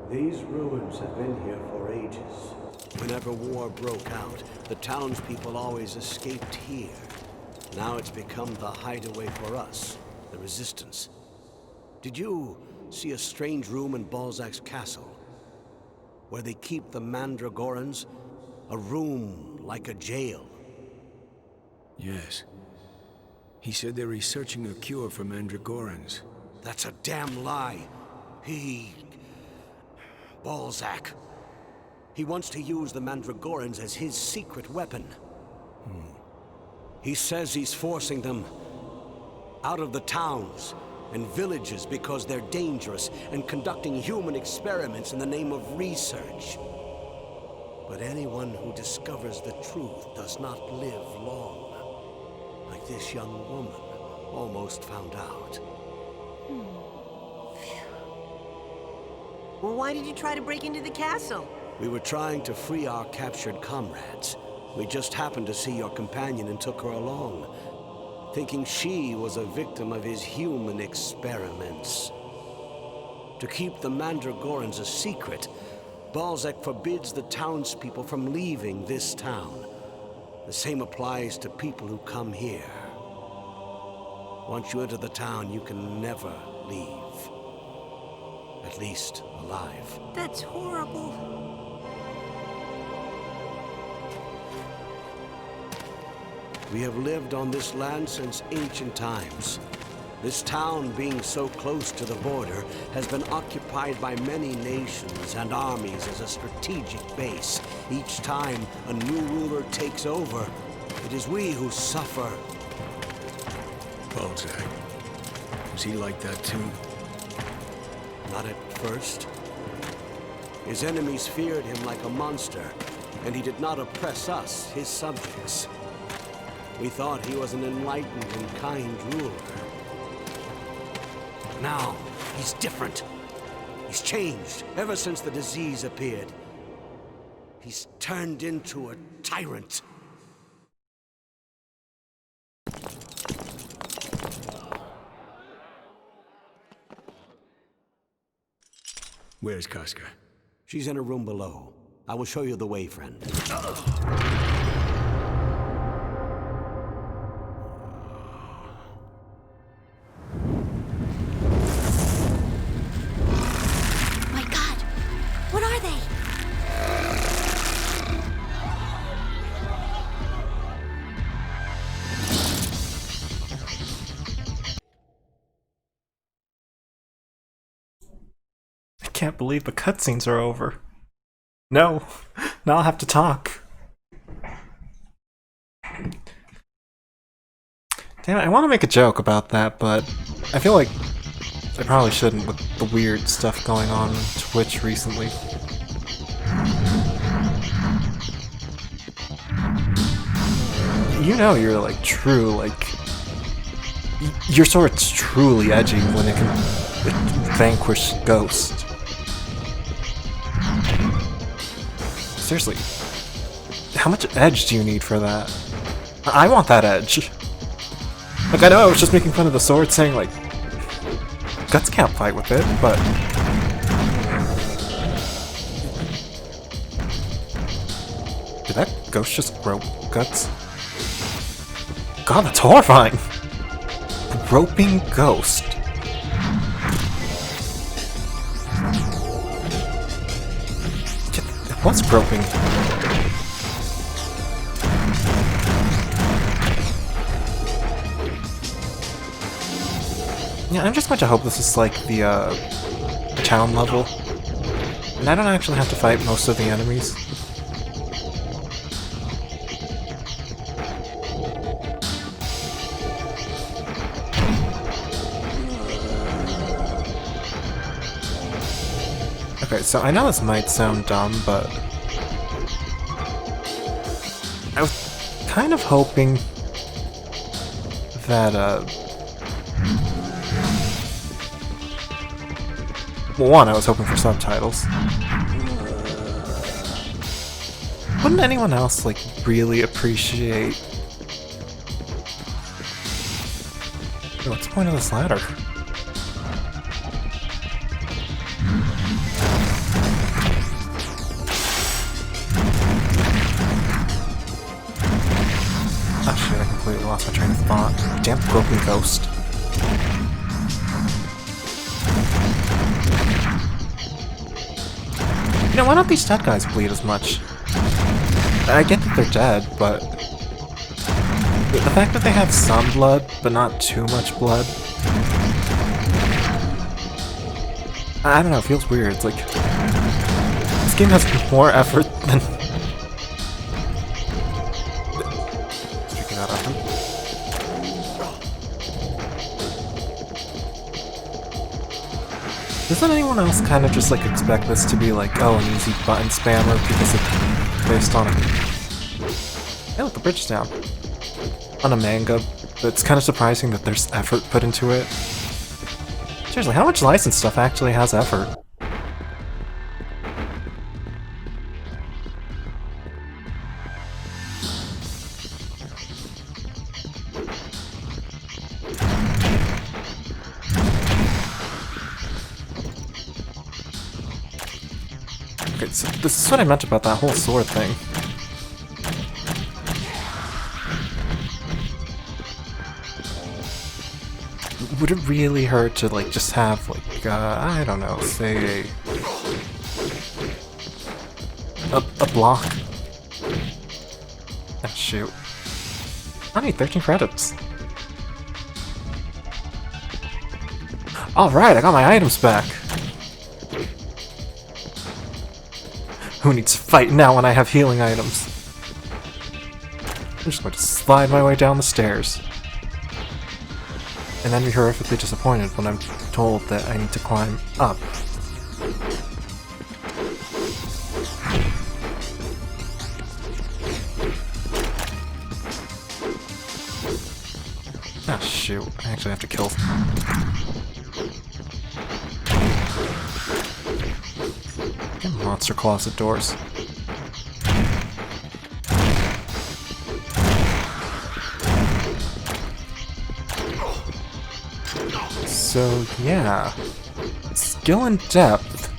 These ruins have been here for ages. Whenever war broke out, the townspeople always escaped here. Now it's become the hideaway for us, the Resistance. Did you see a strange room in Balzac's castle? Where they keep the Mandragorans? A room like a jail. Yes. He said they're researching a cure for Mandragorans. That's a damn lie. Balzac. He wants to use the Mandragorans as his secret weapon. He says he's forcing them out of the towns and villages because they're dangerous and conducting human experiments in the name of research. But anyone who discovers the truth does not live long. Like this young woman almost found out. Well, why did you try to break into the castle? We were trying to free our captured comrades. We just happened to see your companion and took her along, thinking she was a victim of his human experiments. To keep the Mandragorans a secret, Balzac forbids the townspeople from leaving this town. The same applies to people who come here. Once you enter the town, you can never leave. At least alive. That's horrible. We have lived on this land since ancient times. This town, being so close to the border, has been occupied by many nations and armies as a strategic base. Each time a new ruler takes over, it is we who suffer. Balzac. Was he like that too? Not at first. His enemies feared him like a monster, and he did not oppress us, his subjects. We thought he was an enlightened and kind ruler. Now, he's different. He's changed ever since the disease appeared. He's turned into a tyrant. Where's Casca? She's in a room below. I will show you the way, friend. My God! What are they? I can't believe the cutscenes are over. No, now I'll have to talk. Damn it, I want to make a joke about that, but I feel like I probably shouldn't with the weird stuff going on Twitch recently. You know you're like true, like... Your sword's truly edgy when it can vanquish Ghost. Seriously, how much edge do you need for that? I want that edge. Like, I know I was just making fun of the sword, saying, like, Guts can't fight with it, but... Did that Ghost just rope Guts? God, that's horrifying! Roping Ghost. What's groping? Yeah, I'm just going to hope this is like the town level. And I don't actually have to fight most of the enemies. Okay, so I know this might sound dumb, but I was kind of hoping that, well, one, I was hoping for subtitles. Wouldn't anyone else, like, really appreciate... What's the point of this ladder? Oh shit, I completely lost my train of thought. Damn broken Ghost. You know, why don't these dead guys bleed as much? I get that they're dead, but... the fact that they have some blood, but not too much blood... I don't know, it feels weird. It's like... this game has more effort than... Speaking out of him. Doesn't anyone else kind of just like expect this to be like, oh, an easy button spammer because it's based on a... Hey look, the bridge is down. On a manga, but it's kind of surprising that there's effort put into it. Seriously, how much licensed stuff actually has effort? Okay, so this is what I meant about that whole sword thing. Would it really hurt to, like, just have, like, I don't know, say a block? Ah, shoot. I need 13 credits. Alright, I got my items back. Who needs to fight now when I have healing items? I'm just going to slide my way down the stairs. And then be horrifically disappointed when I'm told that I need to climb up. Ah, shoot. I actually have to kill. Get monster closet doors. So, yeah. Skill and depth.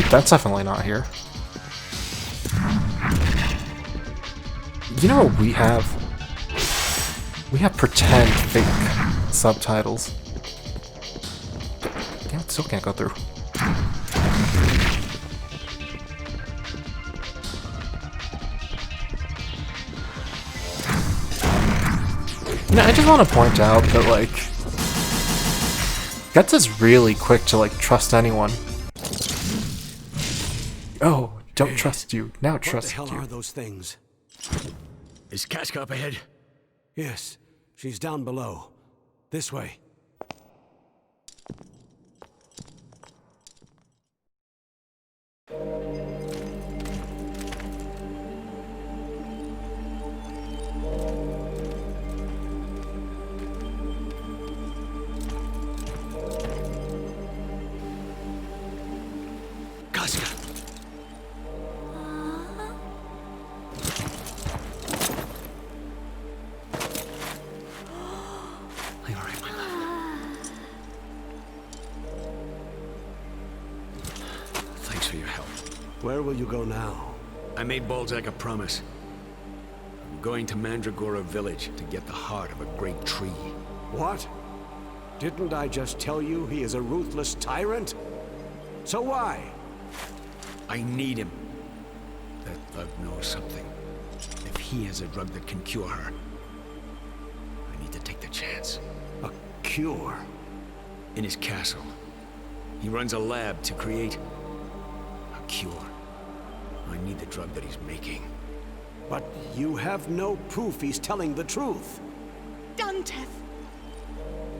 That's definitely not here. You know what we have? We have pretend fake subtitles. Damn, it still can't go through. You know, I just want to point out that, like, Guts is really quick to, like, trust anyone. Oh, don't trust you. Now trust you. What the hell are those things? Is Casca up ahead? Yes, she's down below. This way. Casca! Are you alright, my love? Thanks for your help. Where will you go now? I made Balzac a promise. I'm going to Mandragora village to get the heart of a great tree. What? Didn't I just tell you he is a ruthless tyrant? So why? I need him. That bug knows something. If he has a drug that can cure her, I need to take the chance. A cure? In his castle, he runs a lab to create a cure. I need the drug that he's making. But you have no proof he's telling the truth. Danteth!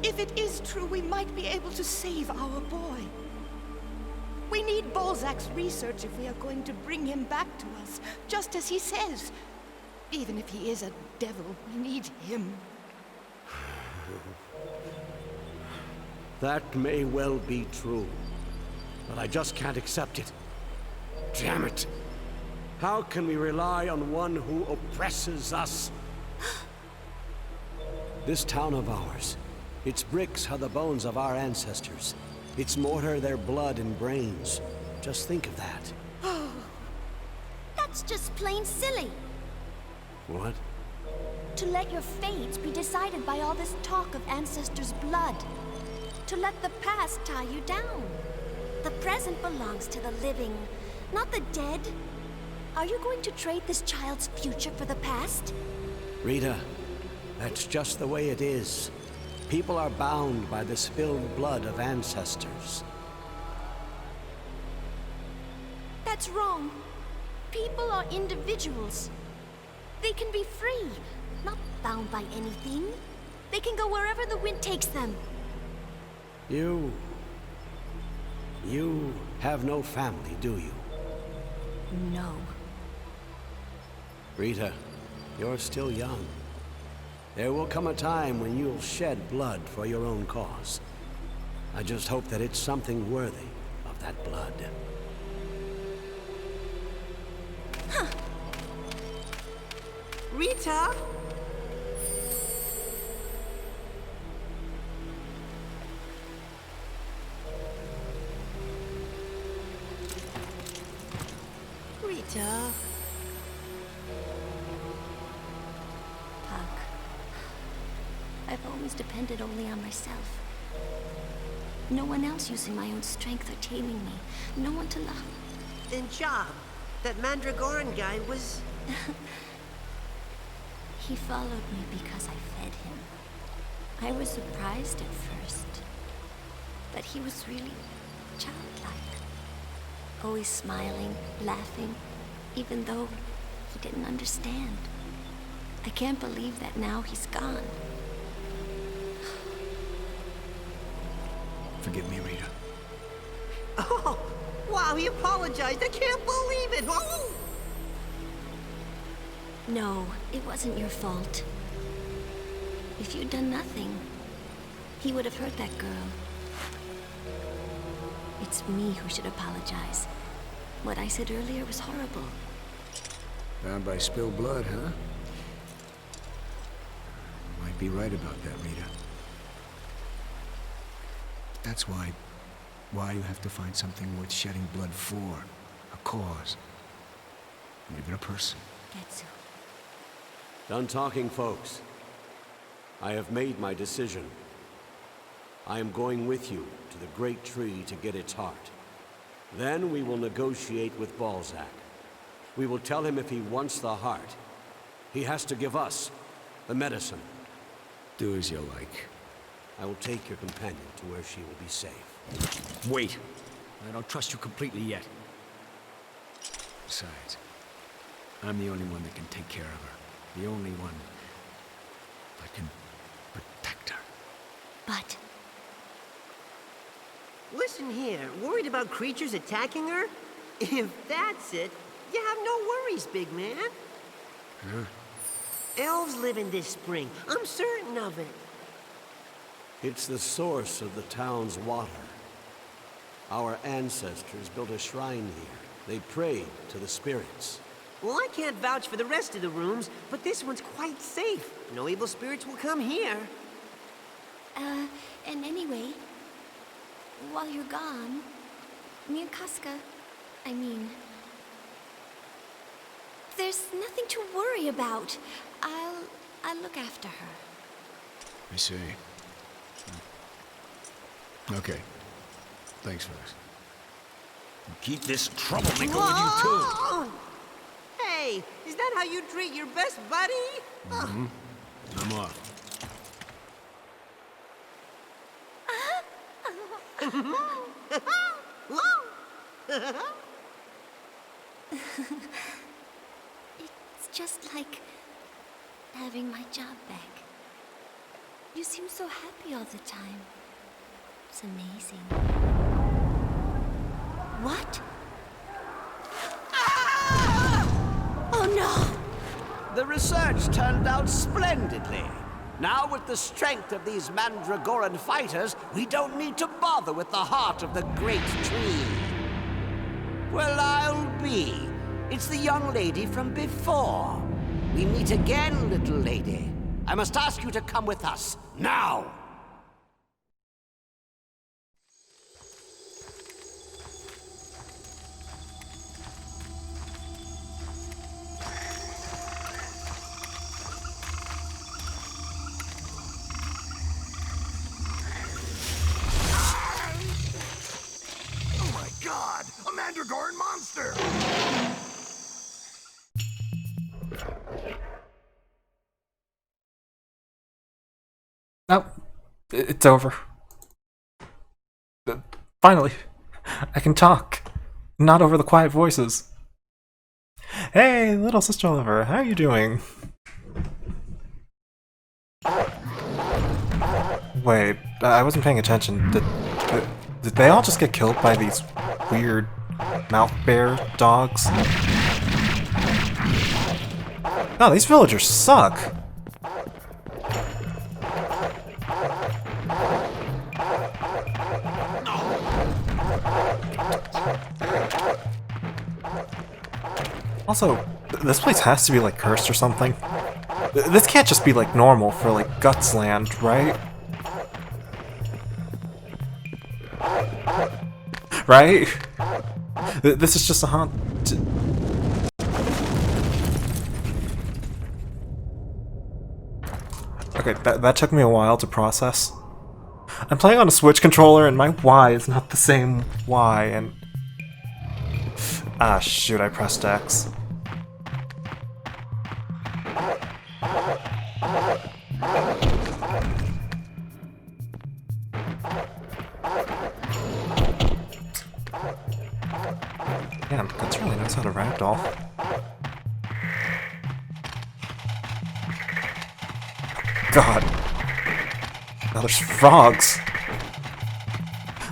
If it is true, we might be able to save our boy. We need Balzac's research if we are going to bring him back to us, just as he says. Even if he is a devil, we need him. That may well be true, but I just can't accept it. Damn it! How can we rely on one who oppresses us? This town of ours, its bricks are the bones of our ancestors. Its mortar, their blood and brains. Just think of that. That's just plain silly. What? To let your fate be decided by all this talk of ancestors' blood. To let the past tie you down. The present belongs to the living, not the dead. Are you going to trade this child's future for the past? Rita, that's just the way it is. People are bound by the spilled blood of ancestors. That's wrong. People are individuals. They can be free, not bound by anything. They can go wherever the wind takes them. You have no family, do you? No. Rita, you're still young. There will come a time when you'll shed blood for your own cause. I just hope that it's something worthy of that blood. Huh. Rita? Rita. Puck, I've always depended only on myself. No one else using my own strength or taming me. No one to love. And Job, that Mandragoran guy was... He followed me because I fed him. I was surprised at first, but he was really childlike. Always smiling, laughing, even though he didn't understand. I can't believe that now he's gone. Forgive me, Rita. Oh, wow, he apologized. I can't believe it. Oh! No, it wasn't your fault. If you'd done nothing, he would have hurt that girl. It's me who should apologize. What I said earlier was horrible. Bound by spilled blood, huh? Might be right about that, Rita. That's why you have to find something worth shedding blood for. A cause. And even a person. Getsu. Done talking, folks. I have made my decision. I am going with you to the great tree to get its heart. Then we will negotiate with Balzac. We will tell him if he wants the heart, he has to give us the medicine. Do as you like. I will take your companion to where she will be safe. Wait. I don't trust you completely yet. Besides, I'm the only one that can take care of her. The only one that can protect her. But... Listen here, worried about creatures attacking her? If that's it, you have no worries, big man. Huh? Elves live in this spring. I'm certain of it. It's the source of the town's water. Our ancestors built a shrine here. They prayed to the spirits. Well, I can't vouch for the rest of the rooms, but this one's quite safe. No evil spirits will come here. And anyway, while you're gone, me and Casca, there's nothing to worry about. I'll look after her. I see. Okay. Thanks for this. Keep this troublemaker with you, too. Hey, is that how you treat your best buddy? Mm-hmm. I'm off. It's just like having my job back. You seem so happy all the time. It's amazing. What? Oh no! The research turned out splendidly. Now, with the strength of these Mandragoran fighters, we don't need to bother with the heart of the great tree. Well, I'll be. It's the young lady from before. We meet again, little lady. I must ask you to come with us, now! God! A Mandragoran monster! Oh, it's over. Finally, I can talk. Not over the quiet voices. Hey, little sister lover, how are you doing? Wait, I wasn't paying attention. Did they all just get killed by these weird mouth bear dogs? No, these villagers suck. Also, this place has to be like cursed or something. This can't just be like normal for like Gutsland, right? Right? This is just a haunt. Okay, that took me a while to process. I'm playing on a Switch controller and my Y is not the same Y, and... Ah, shoot, I pressed X. Damn, that's really knows how to ragdoll. God. Now there's frogs.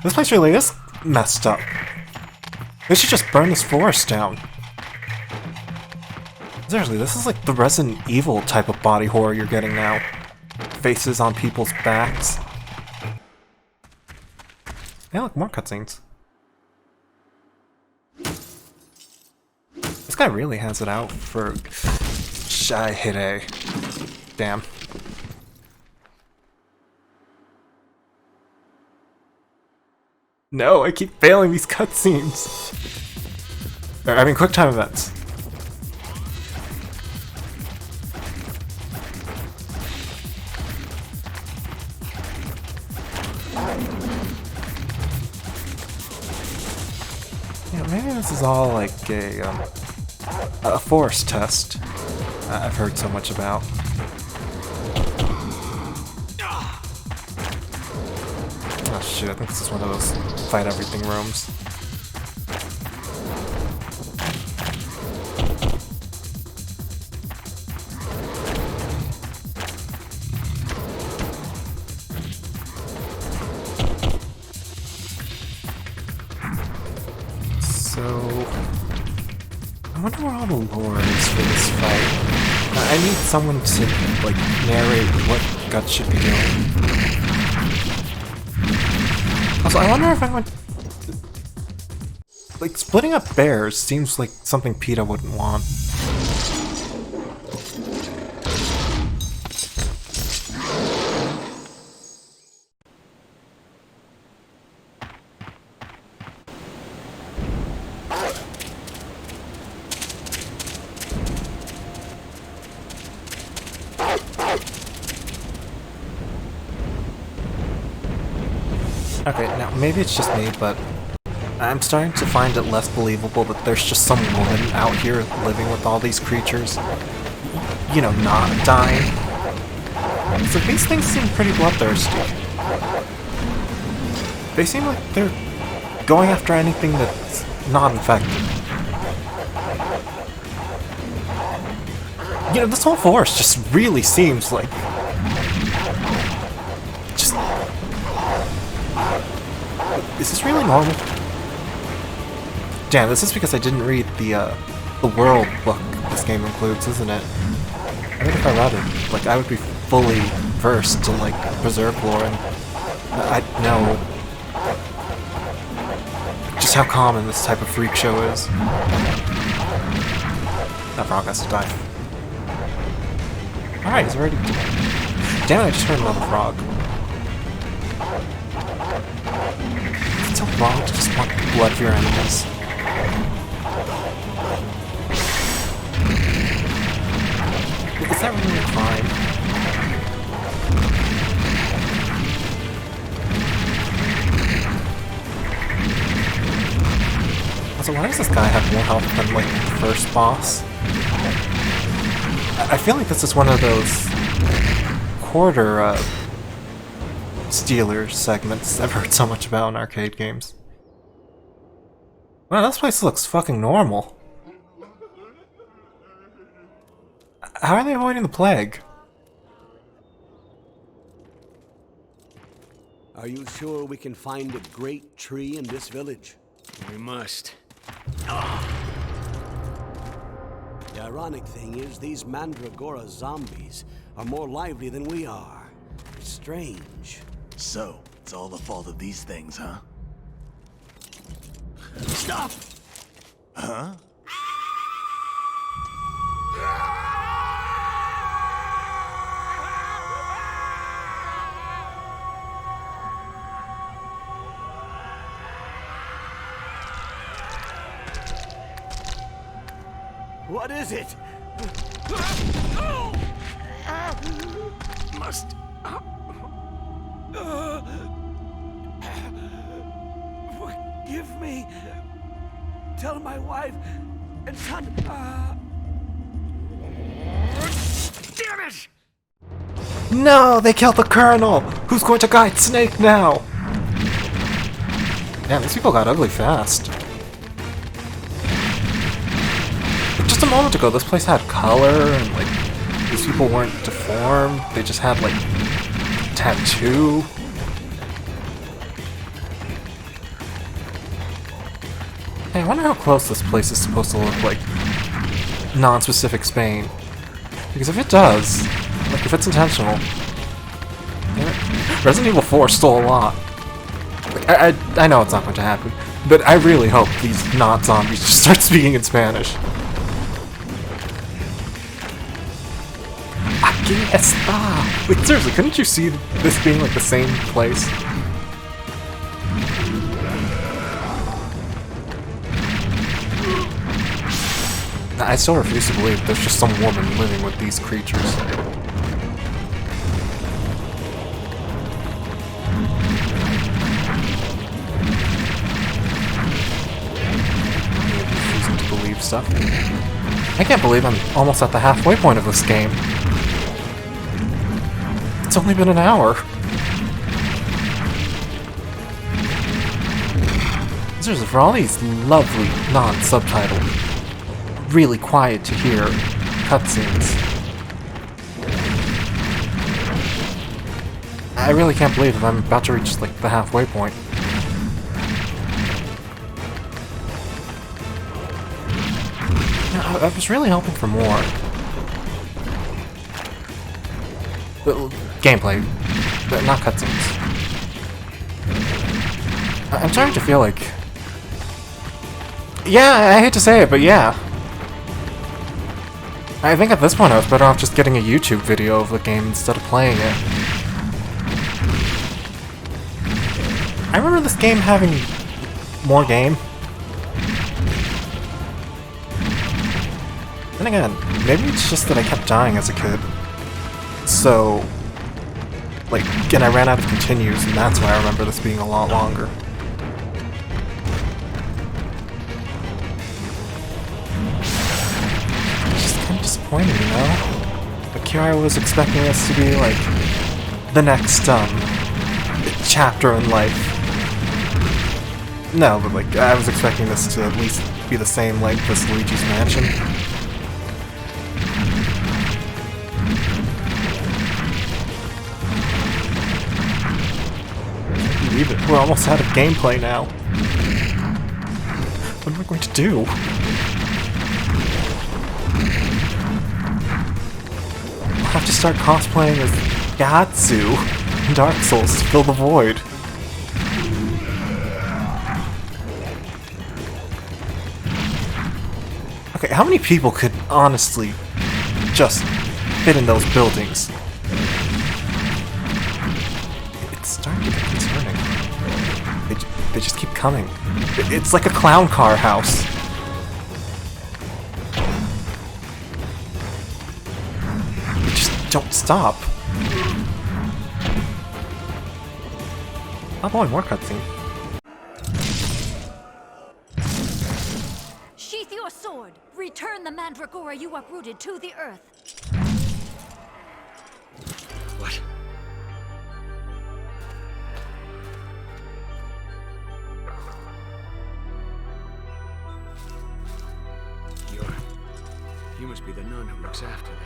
This place really is messed up. They should just burn this forest down. Seriously, this is like the Resident Evil type of body horror you're getting now. Faces on people's backs. Yeah, look, more cutscenes. This guy really has it out for Shy Hit A. Damn. No, I keep failing these cutscenes. I mean, quick time events. Yeah, maybe this is all like a force test I've heard so much about. Oh shit, I think this is one of those fight everything rooms. So... I wonder where all the lore is for this fight. I need someone to, like, narrate what Guts should be doing. Also, I wonder if I would... Like, splitting up bears seems like something PETA wouldn't want. Okay, now maybe it's just me, but I'm starting to find it less believable that there's just some woman out here living with all these creatures, you know, not dying. So these things seem pretty bloodthirsty. They seem like they're going after anything that's not infected. You know, this whole forest just really seems like... just... Is this really normal? Damn, this is because I didn't read the world book this game includes, isn't it? I think if I read it, like, I would be fully versed in, like, Berserk lore, and I'd know just how common this type of freak show is. That frog has to die. Alright, he's already dead. Damn, I just heard another frog. It's so wrong to just want blood for your enemies. Is that really a crime? Also, why does this guy have more health than, like, the first boss? I feel like this is one of those quarter, Steelers segments I've heard so much about in arcade games. Wow, this place looks fucking normal. How are they avoiding the plague? Are you sure we can find a great tree in this village? We must. The ironic thing is, these Mandragora zombies are more lively than we are. Strange. So, it's all the fault of these things, huh? Stop! Huh? What is it? must... Forgive me. Tell my wife and son... Damn it! No, they killed the Colonel! Who's going to guide Snake now? Damn, these people got ugly fast. Just a moment ago, this place had color, and, like, these people weren't deformed. They just had, like, tattoo. Hey, I wonder how close this place is supposed to look like non-specific Spain. Because if it does, like, if it's intentional... Resident Evil 4 stole a lot. Like, I know it's not going to happen, but I really hope these not-zombies just start speaking in Spanish. Aquí está! Wait, seriously, couldn't you see this being, like, the same place? I still refuse to believe there's just some woman living with these creatures. Refusing to believe stuff. I can't believe I'm almost at the halfway point of this game. It's only been an hour. Seriously, for all these lovely non-subtitled, really quiet to hear cutscenes, I really can't believe that I'm about to reach, like, the halfway point. I was really hoping for more. Gameplay, but not cutscenes. I'm starting to feel like... Yeah, I hate to say it, but yeah. I think at this point I was better off just getting a YouTube video of the game instead of playing it. I remember this game having more game. Then again, maybe it's just that I kept dying as a kid. So, like, and I ran out of continues, and that's why I remember this being a lot longer. Disappointing, you know? Like, here I was expecting this to be, like, the next, chapter in life. No, but, like, I was expecting this to at least be the same length as Luigi's Mansion. Can't believe it. We're almost out of gameplay now. What am I going to do? I'll have to start cosplaying as Gatsu in Dark Souls to fill the void. Okay, how many people could honestly just fit in those buildings? It's starting to get concerning. They just keep coming. It's like a clown car house. Don't stop. Oh boy, more cutscene. Sheath your sword. Return the mandragora you uprooted to the earth. What? You must be the nun who looks after them.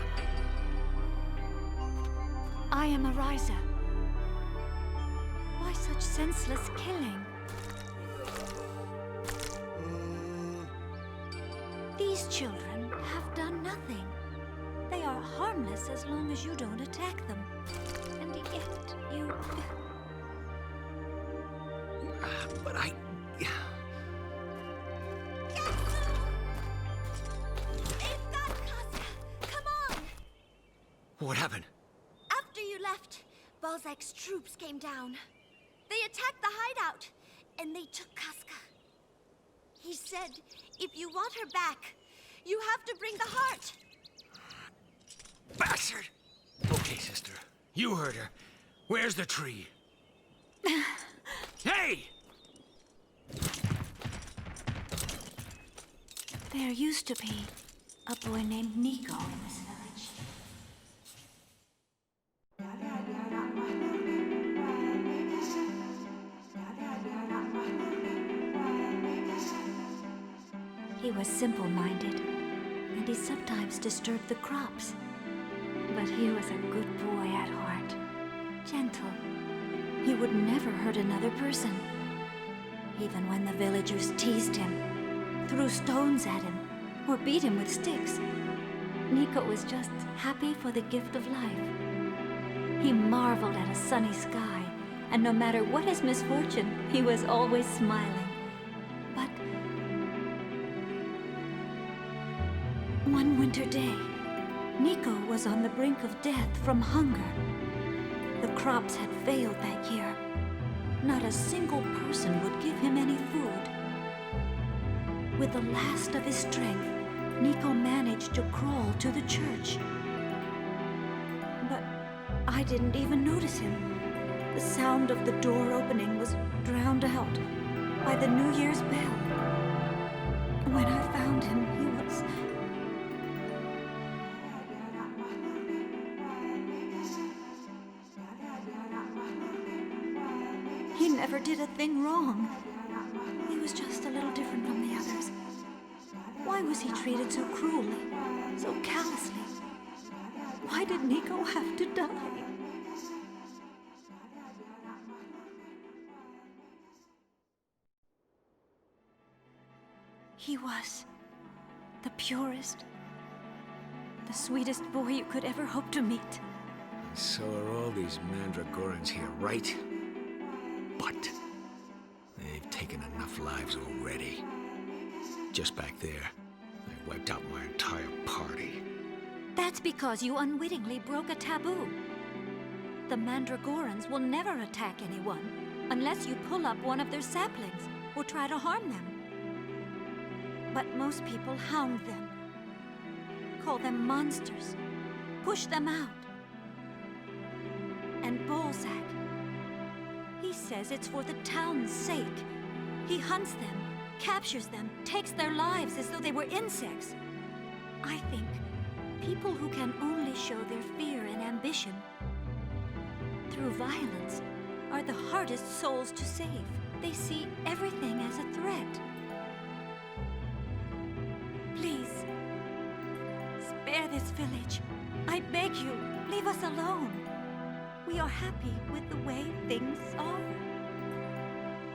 I am Ariza. Why such senseless killing? These children have done nothing. They are harmless as long as you don't attack them. And yet, you... But I... Come on! What happened? After you left, Balzac's troops came down. They attacked the hideout, and they took Casca. He said, if you want her back, you have to bring the heart. Bastard! Okay, sister. You heard her. Where's the tree? Hey! There used to be a boy named Nico in this village. He was simple-minded, and he sometimes disturbed the crops. But he was a good boy at heart, gentle. He would never hurt another person. Even when the villagers teased him, threw stones at him, or beat him with sticks, Nico was just happy for the gift of life. He marveled at a sunny sky, and no matter what his misfortune, he was always smiling. But one winter day, Nico was on the brink of death from hunger. The crops had failed that year. Not a single person would give him any food. With the last of his strength, Nico managed to crawl to the church. But I didn't even notice him. The sound of the door opening was drowned out by the New Year's bell. When I found him, he was... He never did a thing wrong. He was just a little different from the others. Why was he treated so cruelly, so callously? Why did Nico have to die? He was the purest, the sweetest boy you could ever hope to meet. So are all these Mandragorans here, right? But they've taken enough lives already. Just back there, they wiped out my entire party. That's because you unwittingly broke a taboo. The Mandragorans will never attack anyone unless you pull up one of their saplings or try to harm them. But most people hound them, call them monsters, push them out. And Balzac, he says it's for the town's sake. He hunts them, captures them, takes their lives as though they were insects. I think people who can only show their fear and ambition through violence are the hardest souls to save. They see everything as a threat. Please, spare this village. I beg you, leave us alone. We are happy with the way things are.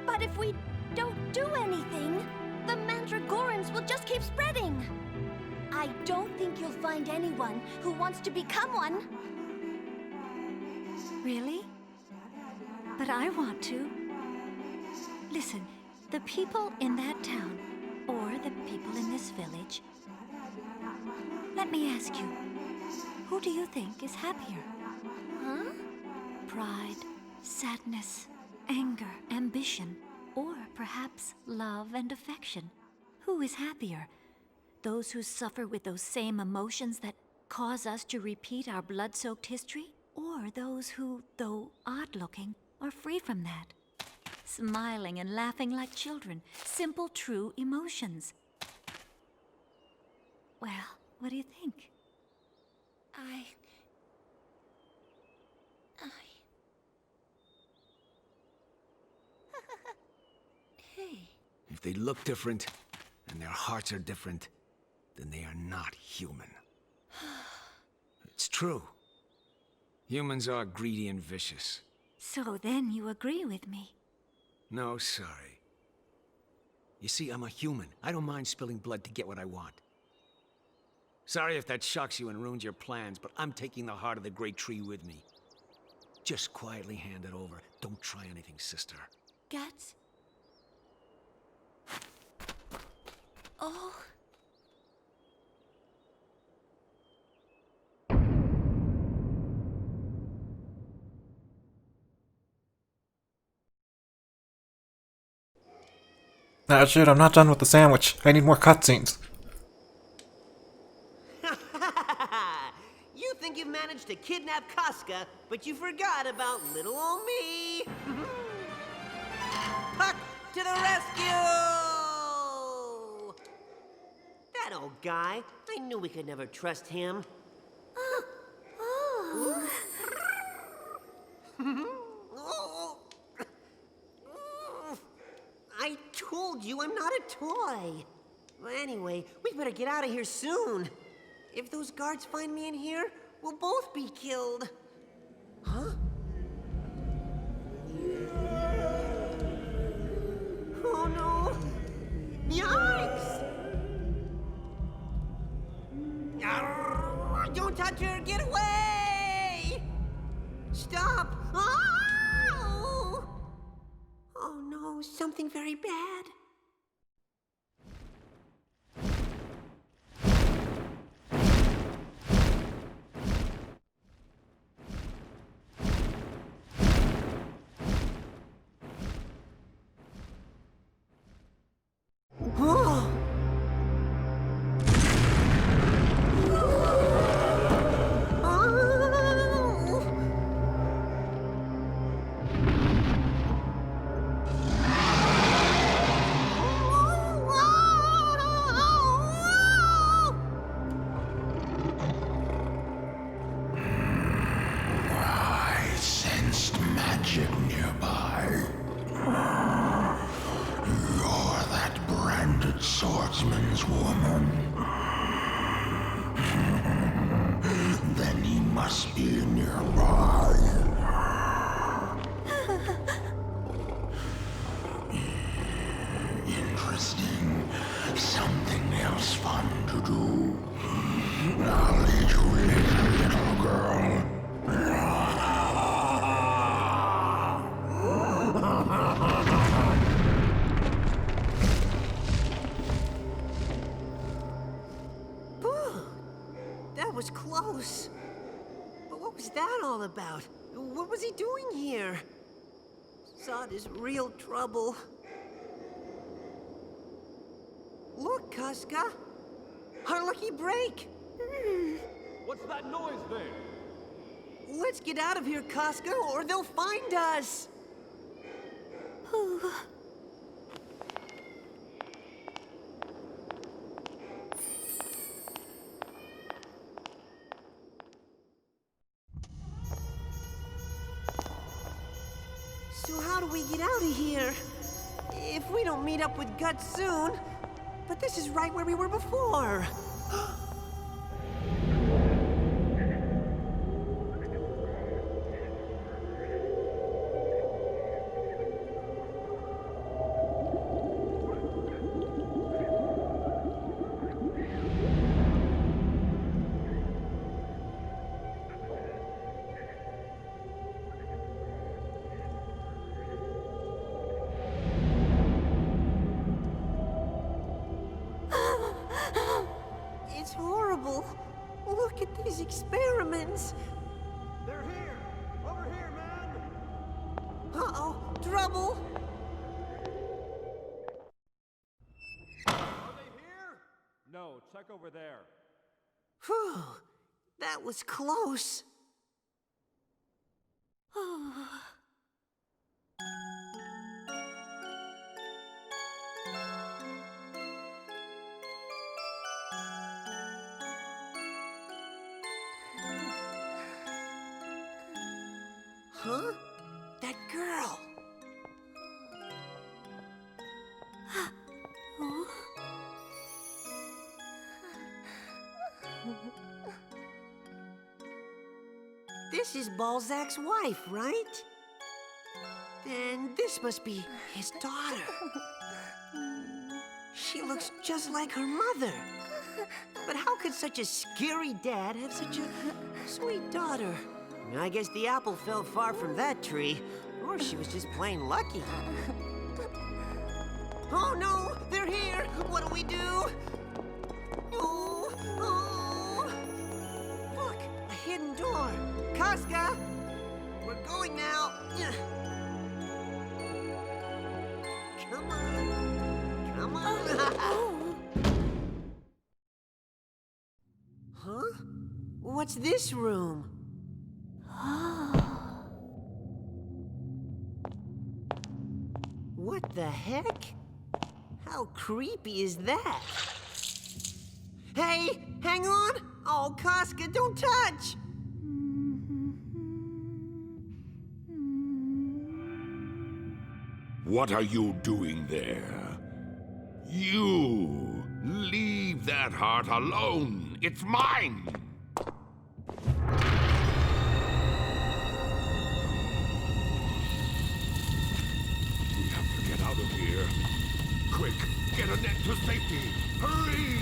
But if we don't do anything, the Mandragorans will just keep spreading. I don't think you'll find anyone who wants to become one. Really? But I want to. Listen, the people in that town, or the people in this village, let me ask you, who do you think is happier? Huh? Pride, sadness, anger, ambition, or perhaps love and affection. Who is happier? Those who suffer with those same emotions that cause us to repeat our blood-soaked history? Or those who, though odd-looking, are free from that? Smiling and laughing like children. Simple, true emotions. Well, what do you think? Hey. If they look different, and their hearts are different, then they are not human. It's true. Humans are greedy and vicious. So then you agree with me? No, sorry. You see, I'm a human. I don't mind spilling blood to get what I want. Sorry if that shocks you and ruins your plans, but I'm taking the heart of the great tree with me. Just quietly hand it over. Don't try anything, sister. Guts? Oh. Ah, shit, I'm not done with the sandwich. I need more cutscenes. You think you've managed to kidnap Casca, but you forgot about little old me. Puck to the rescue! That old guy. I knew we could never trust him. I told you I'm not a toy. Well, anyway, we better get out of here soon. If those guards find me in here, we'll both be killed. Huh? Oh no! Yikes! Don't touch her! Get away! Stop! Oh! Oh no, something very bad. Oh! I sensed magic nearby. You're that branded swordsman's woman. Then he must be nearby. Interesting. Something else fun to do. I'll lead you later, little girl. That was close. But what was that all about? What was he doing here? Zod is real trouble. Look, Casca. Our lucky break. What's that noise there? Let's get out of here, Casca, or they'll find us. So how do we get out of here? If we don't meet up with Guts soon. But this is right where we were before. It's horrible. Look at these experiments. They're here! Over here, man! Uh-oh, trouble. Are they here? No, check over there. Whew, that was close. Huh? That girl. This is Balzac's wife, right? Then this must be his daughter. She looks just like her mother. But how could such a scary dad have such a sweet daughter? I guess the apple fell far from that tree, or she was just plain lucky. Oh no, they're here! What do we do? Oh, oh. Look, a hidden door. Casca, we're going now. Come on, come on. Huh? What's this room? What the heck? How creepy is that? Hey, hang on! Oh, Casca, don't touch! What are you doing there? You! Leave that heart alone! It's mine! We have to get out of here. Quick, get a net to safety! Hurry!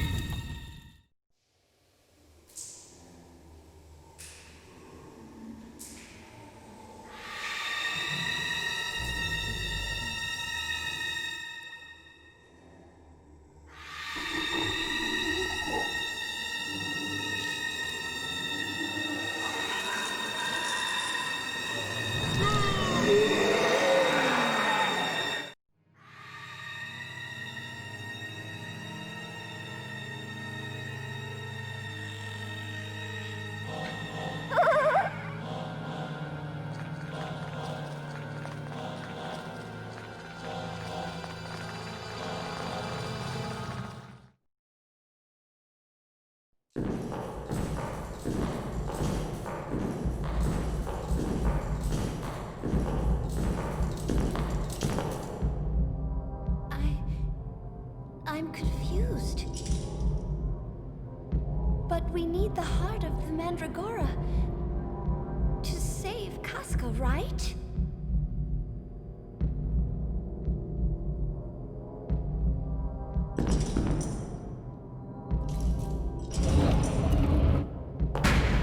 I'm confused. But we need the heart of the Mandragora to save Casca, right?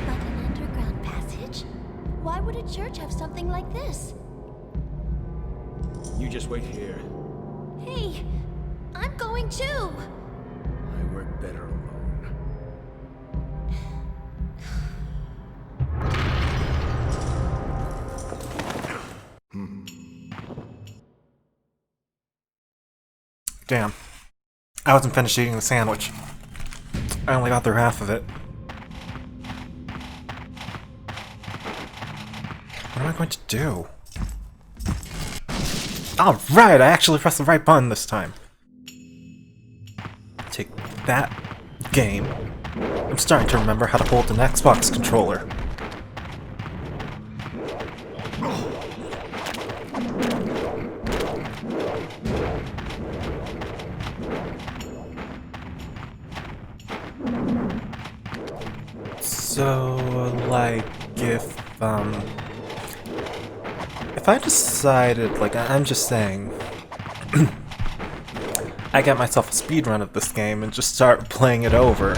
Like an underground passage? Why would a church have something like this? You just wait here. Hey, I'm going too! I work better alone. Damn. I wasn't finished eating the sandwich. I only got through half of it. What am I going to do? Alright, I actually pressed the right button this time. Take that game. I'm starting to remember how to hold an Xbox controller. So, like, if I decided, like, I'm just saying, I get myself a speedrun of this game and just start playing it over.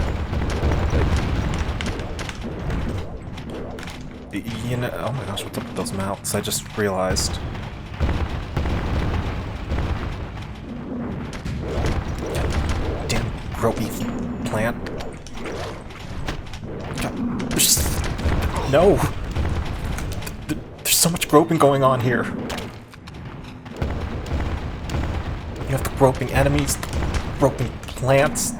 Like, you know, oh my gosh, what's up with those mouths? I just realized. Damn gropey plant. God, there's just... No! There's so much groping going on here. You have the groping enemies, the groping plants.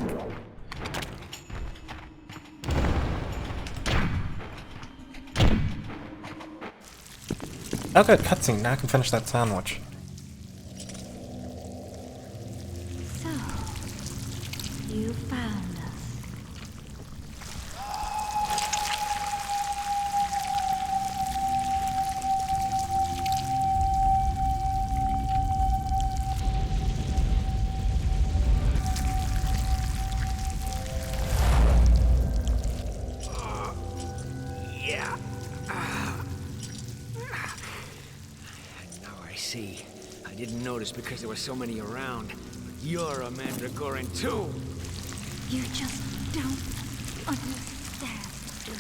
Oh good, cutscene, now I can finish that sandwich. So, you found us. Yeah. Now I see. I didn't notice because there were so many around. But you're a Mandragoran too. You just don't understand, do you?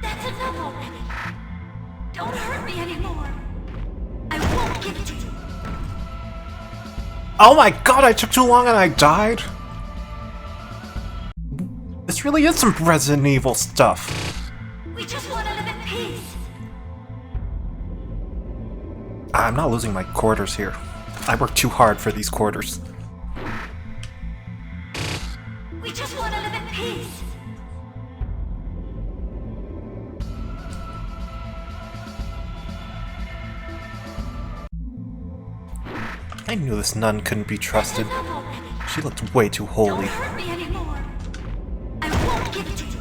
That's enough already. Don't hurt me anymore. I won't give it to you. Oh my god, I took too long and I died? This really is some Resident Evil stuff. We just want to live in peace. I'm not losing my quarters here. I worked too hard for these quarters. We just want to live in peace. I knew this nun couldn't be trusted. She looked way too holy. Don't hurt me anymore. I won't give it to you.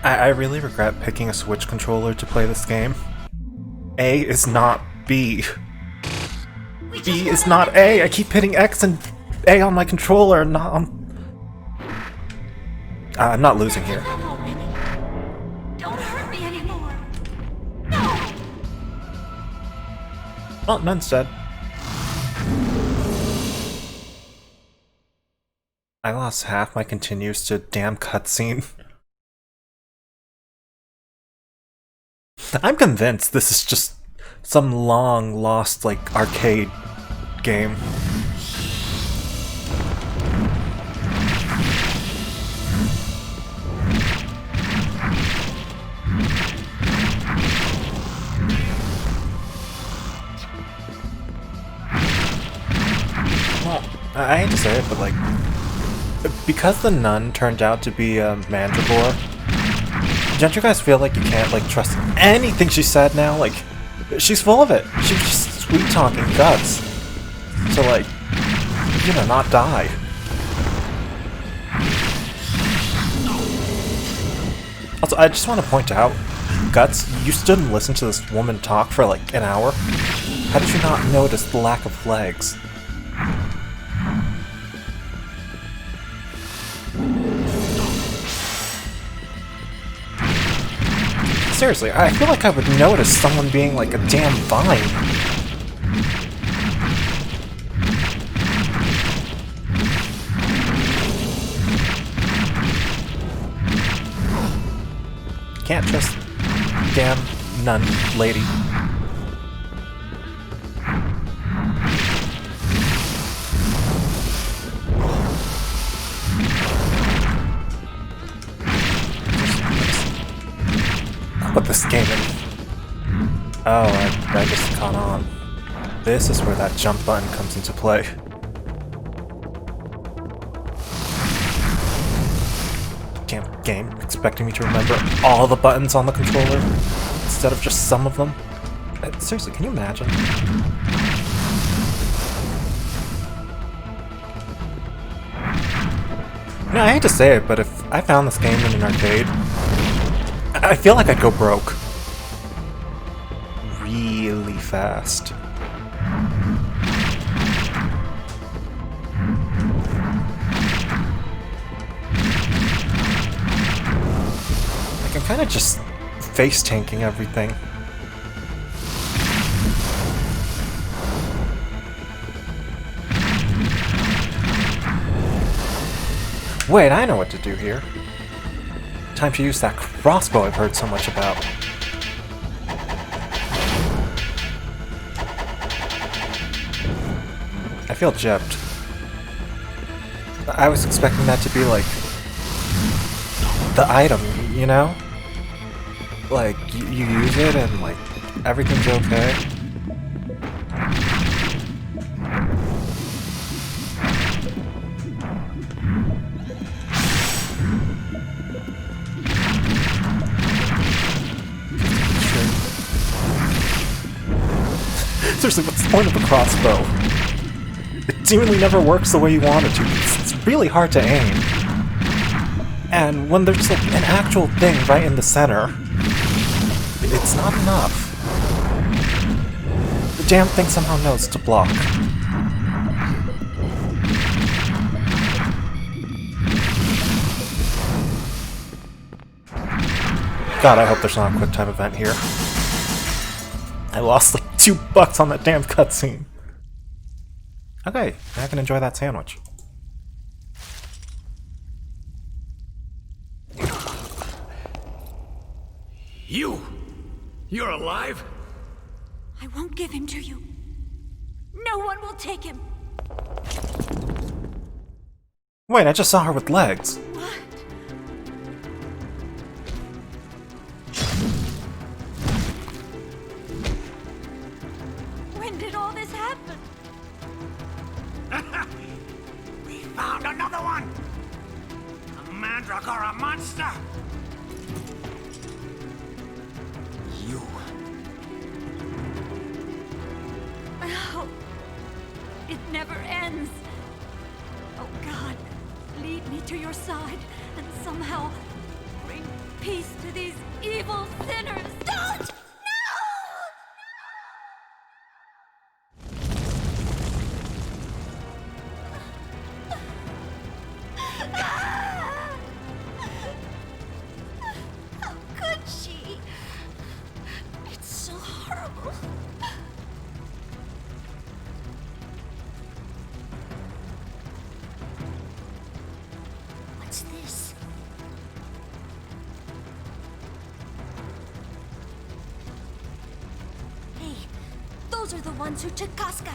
I really regret picking a Switch controller to play this game. A is not B. B is not A. I keep hitting X and A on my controller, not on... I'm not losing here. Don't hurt me anymore. No. Oh, Nun's dead. I lost half my continues to damn cutscene. I'm convinced this is just some long lost, like, arcade game. Well, I hate to say it, but like, because the nun turned out to be a mandragore, don't you guys feel like you can't, like, trust anything she said now? Like, she's full of it. She was just sweet-talking guts. So, like, you know, not die. Also, I just want to point out, Guts, you stood and listened to this woman talk for, like, an hour. How did you not notice the lack of legs? Seriously, I feel like I would notice someone being like a damn vine. Can't trust damn nun lady. Put this game in. Oh, I just caught on. This is where that jump button comes into play. Damn game, expecting me to remember all the buttons on the controller instead of just some of them. Seriously, can you imagine? No, I hate to say it, but if I found this game in an arcade, I feel like I'd go broke. Really fast. Like, I'm kind of just face-tanking everything. Wait, I know what to do here. Time to use that crossbow I've heard so much about. I feel gypped. I was expecting that to be like the item, you know? Like, you use it and like everything's okay. Seriously, what's the point of a crossbow? It seemingly never works the way you want it to. It's really hard to aim. And when there's like an actual thing right in the center, it's not enough. The damn thing somehow knows to block. God, I hope there's not a quick time event here. I lost like $2 on that damn cutscene. Okay, I can enjoy that sandwich. You're alive? I won't give him to you. No one will take him. Wait, I just saw her with legs. What? When did all this happen? We found another one! A mandragora monster! It never ends. Oh God, lead me to your side and somehow bring peace to these evil sinners. Don't! How could she? It's so horrible. What's this? Hey, those are the ones who took Casca.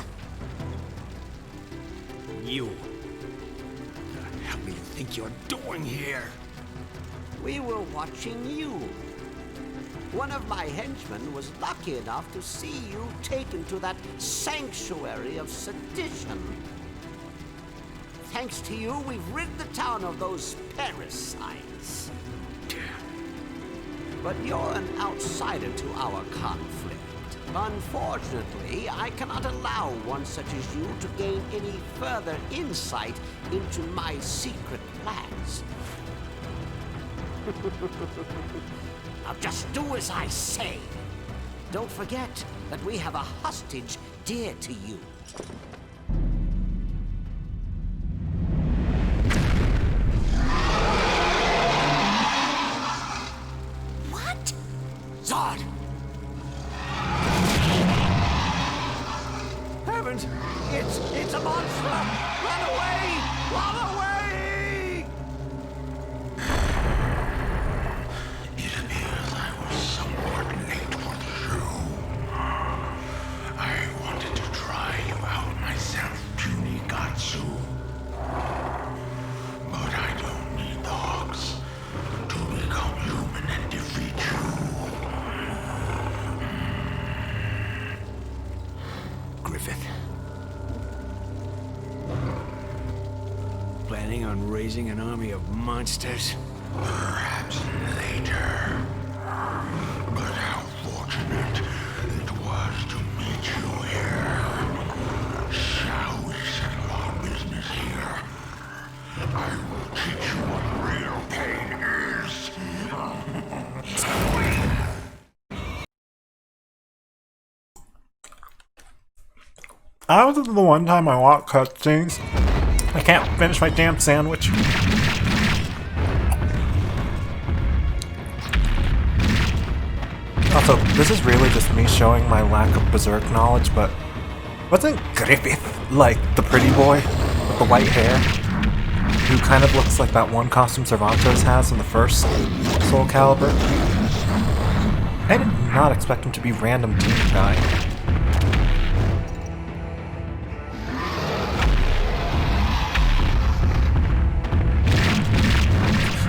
You. What the hell do you think you're doing here? We were watching you. One of my henchmen was lucky enough to see you taken to that sanctuary of sedition. Thanks to you, we've rid the town of those parasites. But you're an outsider to our conflict. Unfortunately, I cannot allow one such as you to gain any further insight into my secret plans. Now just do as I say. Don't forget that we have a hostage dear to you. What? Zod! Heavens! It's a monster! Run away! Run away! It appears I was somewhat late for the show. I wanted to try you out myself, puny Gatsu. But I don't need the Hawks to become human and defeat you. Griffith. Planning on raising an army of monsters? Perhaps later. But how fortunate it was to meet you here. Shall we settle our business here? I will teach you what real pain is. I was the one time I want cutscenes. I can't finish my damn sandwich. Also, this is really just me showing my lack of Berserk knowledge, but wasn't Griffith like the pretty boy with the white hair? Who kind of looks like that one costume Cervantes has in the first Soul Calibur? I did not expect him to be random team guy.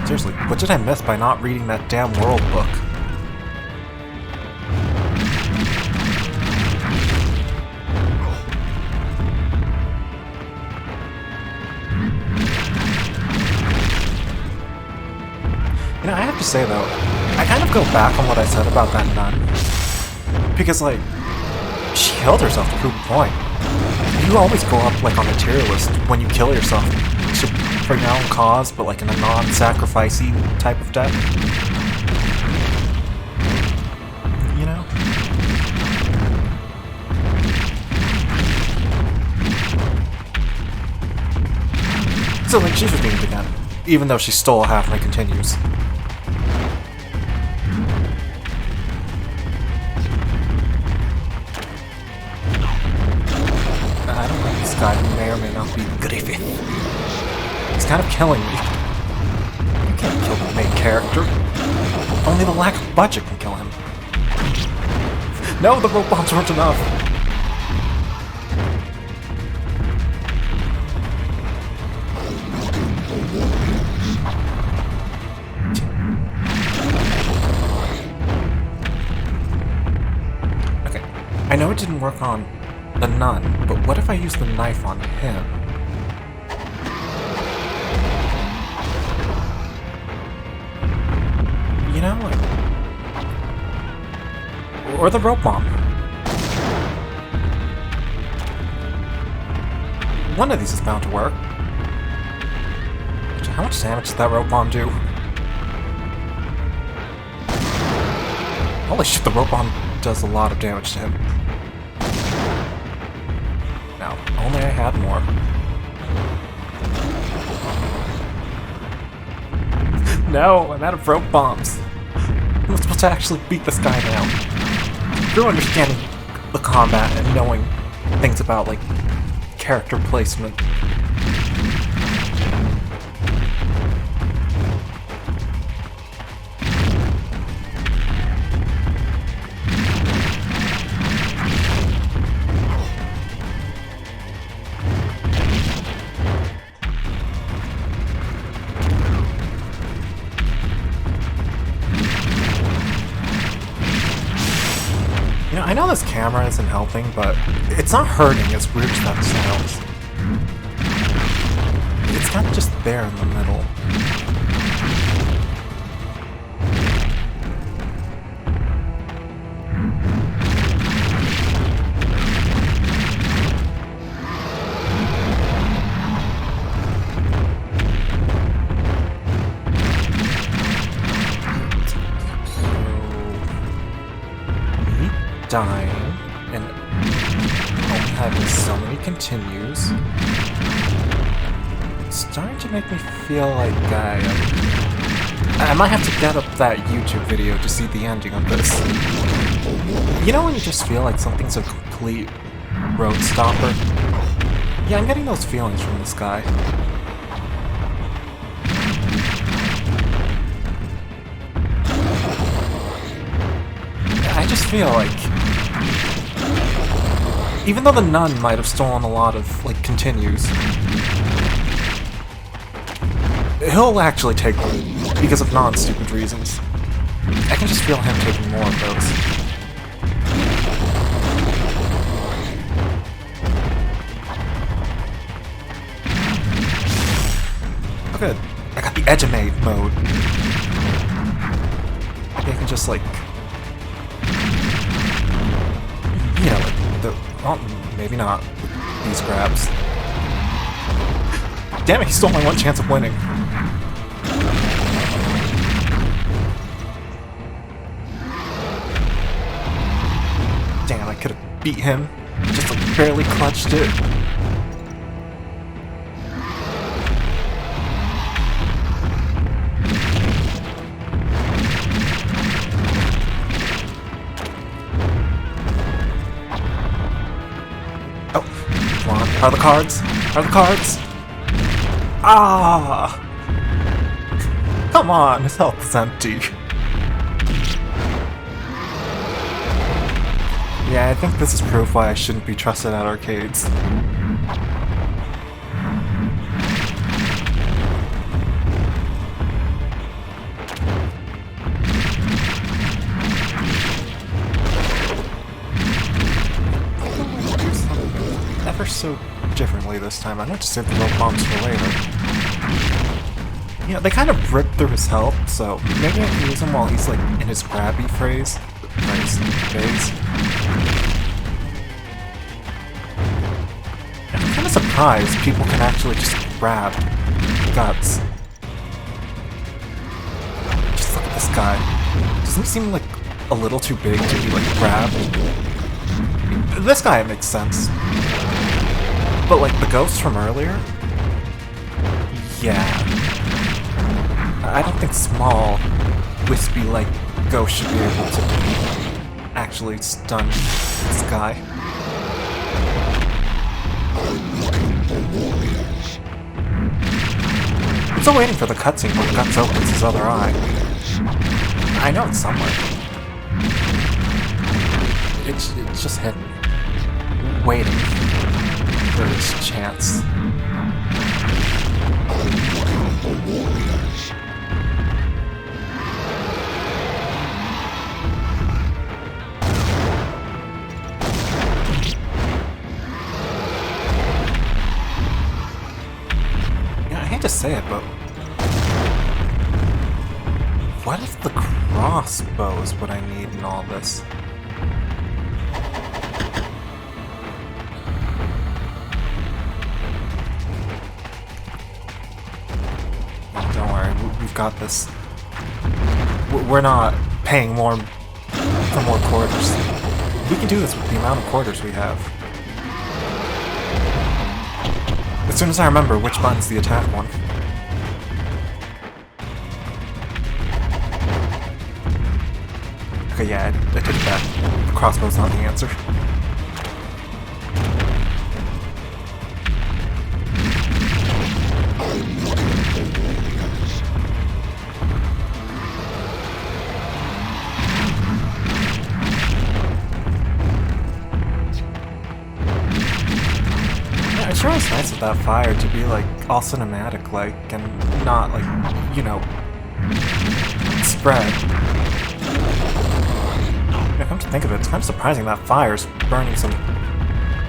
Seriously, what did I miss by not reading that damn world book? You know, I have to say though, I kind of go back on what I said about that nun. Because, like, she killed herself to prove a point. You always go up, like, on the tier list when you kill yourself. For your own cause, but like in a non-sacrificey type of death. You know? So like she's redeemed again, even though she stole half my continues. I don't know, this guy may or may not be Griffith. He's kind of killing me. You can't kill the main character. Only the lack of budget can kill him. No, the rope bombs weren't enough. Okay, I know it didn't work on the nun, but what if I use the knife on him? You know, like... Or the rope bomb. One of these is bound to work. How much damage did that rope bomb do? Holy shit, the rope bomb does a lot of damage to him. Now, only I had more. No, I'm out of rope bombs. I'm supposed to actually beat this guy now. Through understanding the combat and knowing things about, like, character placement. You know, I know this camera isn't helping, but it's not hurting as weird as that sounds. It's kind of just there in the middle. Dying, and only having so many continues. It's starting to make me feel like I might have to get up that YouTube video to see the ending of this. You know when you just feel like something's a complete road stopper? Yeah, I'm getting those feelings from this guy. I just feel like, even though the nun might have stolen a lot of, like, continues, he'll actually take them because of non-stupid reasons. I can just feel him taking more of those. Oh good, I got the Edgemade mode. Maybe I can just, like, you know, well, maybe not with these grabs. Damn it, he stole my one chance of winning. Damn, I could have beat him. Just like barely clutched it. Are the cards? Are the cards? Ah! Come on, his health is empty. Yeah, I think this is proof why I shouldn't be trusted at arcades. Ever so differently this time. I might just save the rope bombs for later. You know, they kind of rip through his health, so maybe I can use him while he's like in his grabby phase. I'm kind of surprised people can actually just grab guts. Just look at this guy. Doesn't he seem like a little too big to be like grabbed? This guy makes sense. But like the ghost from earlier? Yeah. I don't think small, wispy like ghosts should be able to actually stun this guy. I'm still waiting for the cutscene where Guts opens his other eye. I know it's somewhere. It's just hidden. Waiting for its chance. Yeah, I hate to say it, but what if the crossbow is what I need in all this? We've got this. We're not paying more for more quarters. We can do this with the amount of quarters we have. As soon as I remember which button's the attack one. Okay, yeah, I take it back. The crossbow's not the answer. Yeah, it sure is nice with that fire to be like all cinematic like and not like, you know, spread. Yeah, come to think of it, it's kind of surprising that fire's burning some,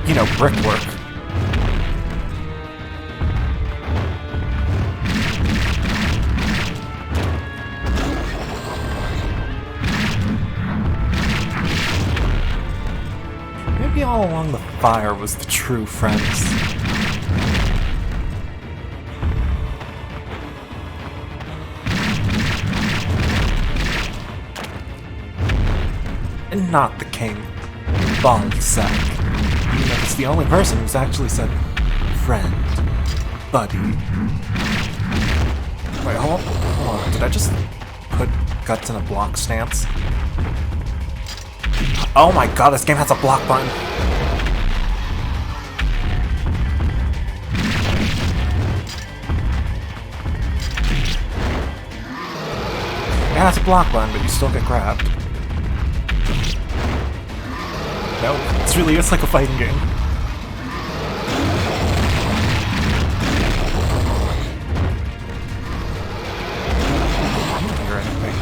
you know, brickwork. Maybe all along the fire was the true friends. And not the king, Balzac. Even though it's the only person who's actually said friend, buddy. Wait, hold on. Did I just put Guts in a block stance? Oh my god, this game has a block button! Yeah, it's a block button, but you still get grabbed. No, this really is like a fighting game. I don't hear anything.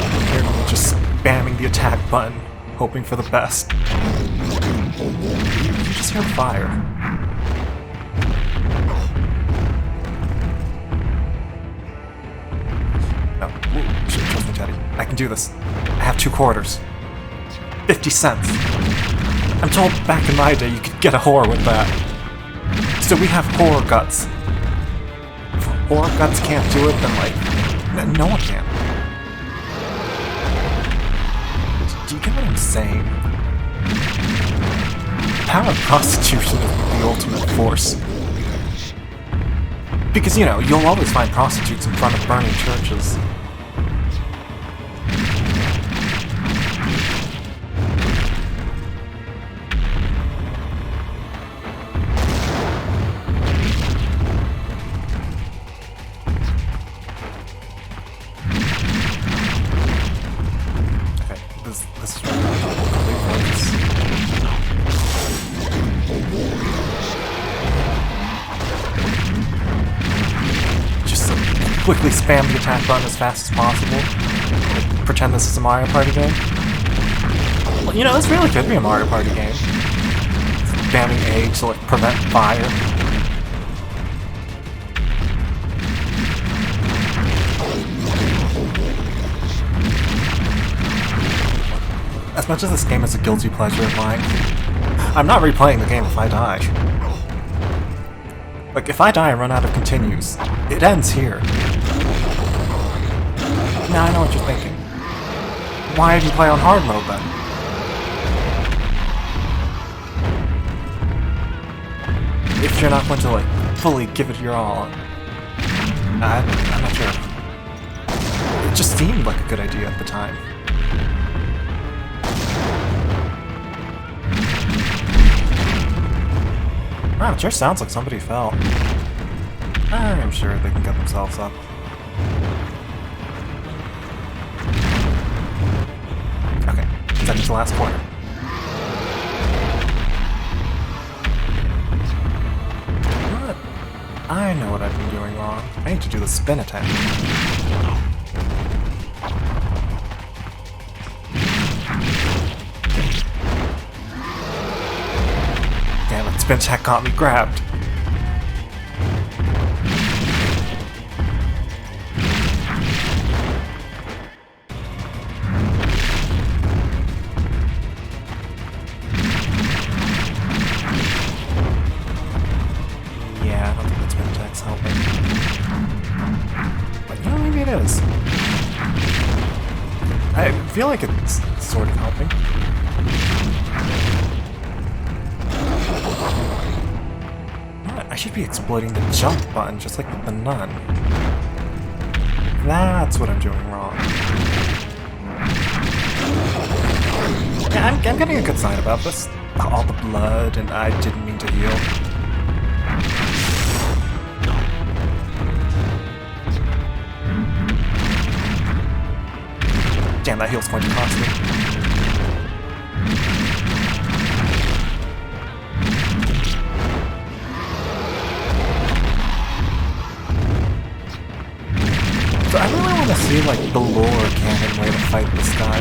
I hear me just spamming the attack button, hoping for the best. You just hear fire. No, trust me, Teddy. I can do this. I have 2 quarters. 50 cents. I'm told back in my day you could get a whore with that. So we have whore guts. If whore guts can't do it, then like, no one can. Do you get what I'm saying? Power of prostitution is the ultimate force. Because, you know, you'll always find prostitutes in front of burning churches. This is really focus. Just quickly spam the attack button as fast as possible. Like, pretend this is a Mario Party game. Well, you know, this really could be a Mario Party game. Spamming A to like prevent fire. As much as this game is a guilty pleasure of mine, I'm not replaying the game if I die. Like, if I die and run out of continues, it ends here. Now I know what you're thinking. Why did you play on hard mode then? If you're not going to, like, fully give it your all, I'm not sure. It just seemed like a good idea at the time. Wow, it sure sounds like somebody fell. I'm sure they can get themselves up. Okay, second to last quarter. What? I know what I've been doing wrong. I need to do the spin attack. Damn it, spin attack got me grabbed. Yeah, I don't think that spin attack's helping. But you is. I feel like it's sort of helping. I should be exploiting the jump button just like with the nun. That's what I'm doing wrong. Yeah, I'm getting a good sign about this. All the blood, and I didn't mean to heal. Damn, that heal's going to cost me. So I really want to see, like, the lore canon way to fight this guy.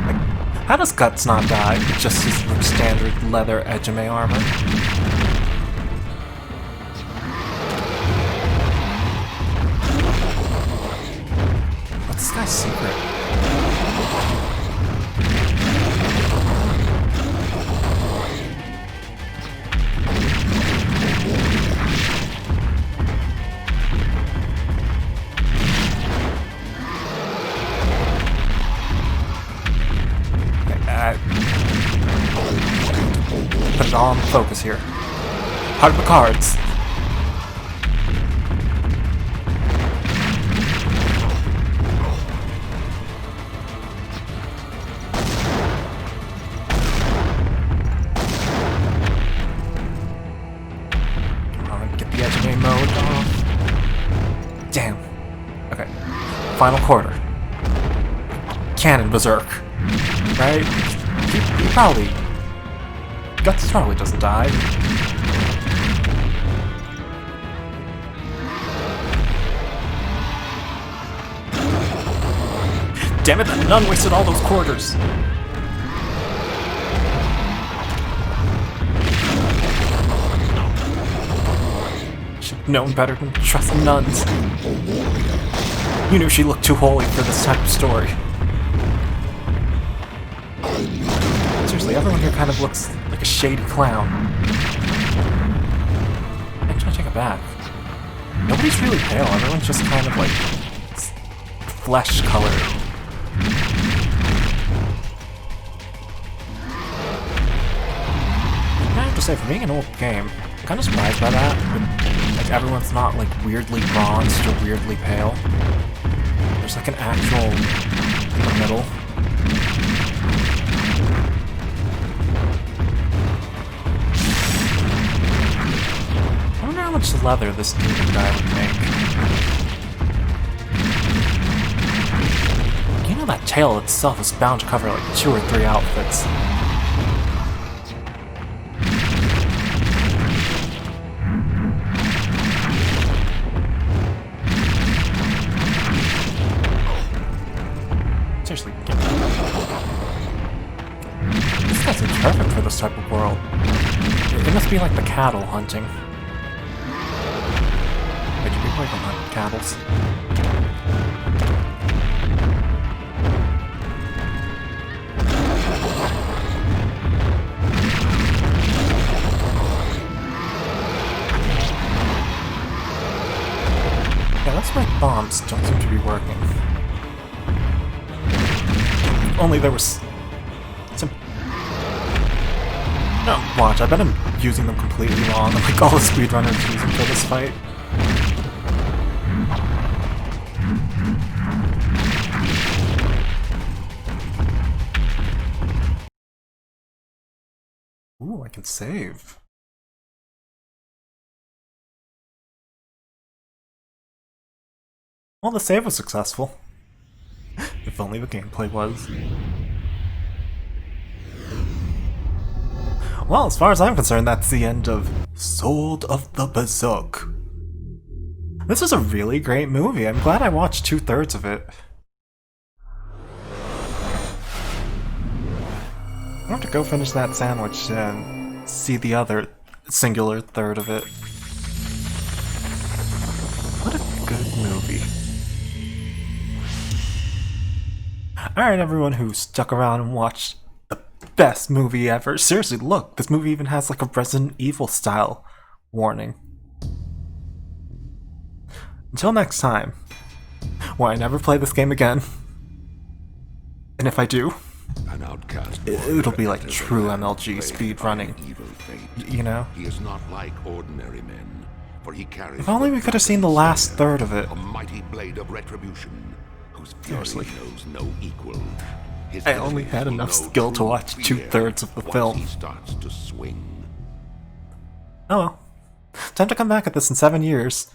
Like, how does Guts not die with just his standard leather Ejime armor? What's this guy's secret? Put it all in focus here. Heart of the cards. Come on, get the Ejime mode off. Damn. Okay. Final quarter. Cannon Berserk. Right? He probably... Guts probably doesn't die. Damn it, that nun wasted all those quarters! Should've known better than to trust nuns. You knew she looked too holy for this type of story. Seriously, everyone here kind of looks like a shady clown. I'm trying to take it back. Nobody's really pale, everyone's just kind of like flesh colored. I have to say, for being an old game, I'm kind of surprised by that. Like, everyone's not like weirdly bronzed or weirdly pale. There's like an actual in the middle. I wonder how much leather this demon guy would make. You know that tail itself is bound to cover like 2 or 3 outfits. Seriously, this guy seems perfect for this type of world. It must be like the cattle hunting. Wait, do people even hunt cattles? Yeah, that's why bombs don't seem to be working. If only there was some... No, watch, I bet I'm using them completely wrong, like all the speedrunners use them for this fight. Ooh, I can save. Well, the save was successful. If only the gameplay was. Well, as far as I'm concerned, that's the end of Sword of the Berserk. This was a really great movie. I'm glad I watched 2/3 of it. I have to go finish that sandwich and see the other singular third of it. What a good movie. Alright, everyone who stuck around and watched the best movie ever. Seriously, look, this movie even has like a Resident Evil style warning. Until next time, where I never play this game again. And if I do, An outcast it'll be like true MLG speed running. You know? He is not like ordinary men, for he carries If only we could have seen the last third of it. a mighty blade of retribution, whose fury Seriously. knows no equal. His I only enemies had will enough know skill to true watch fear 2/3 of the once film. he starts to swing. Oh well. Time to come back at this in 7 years.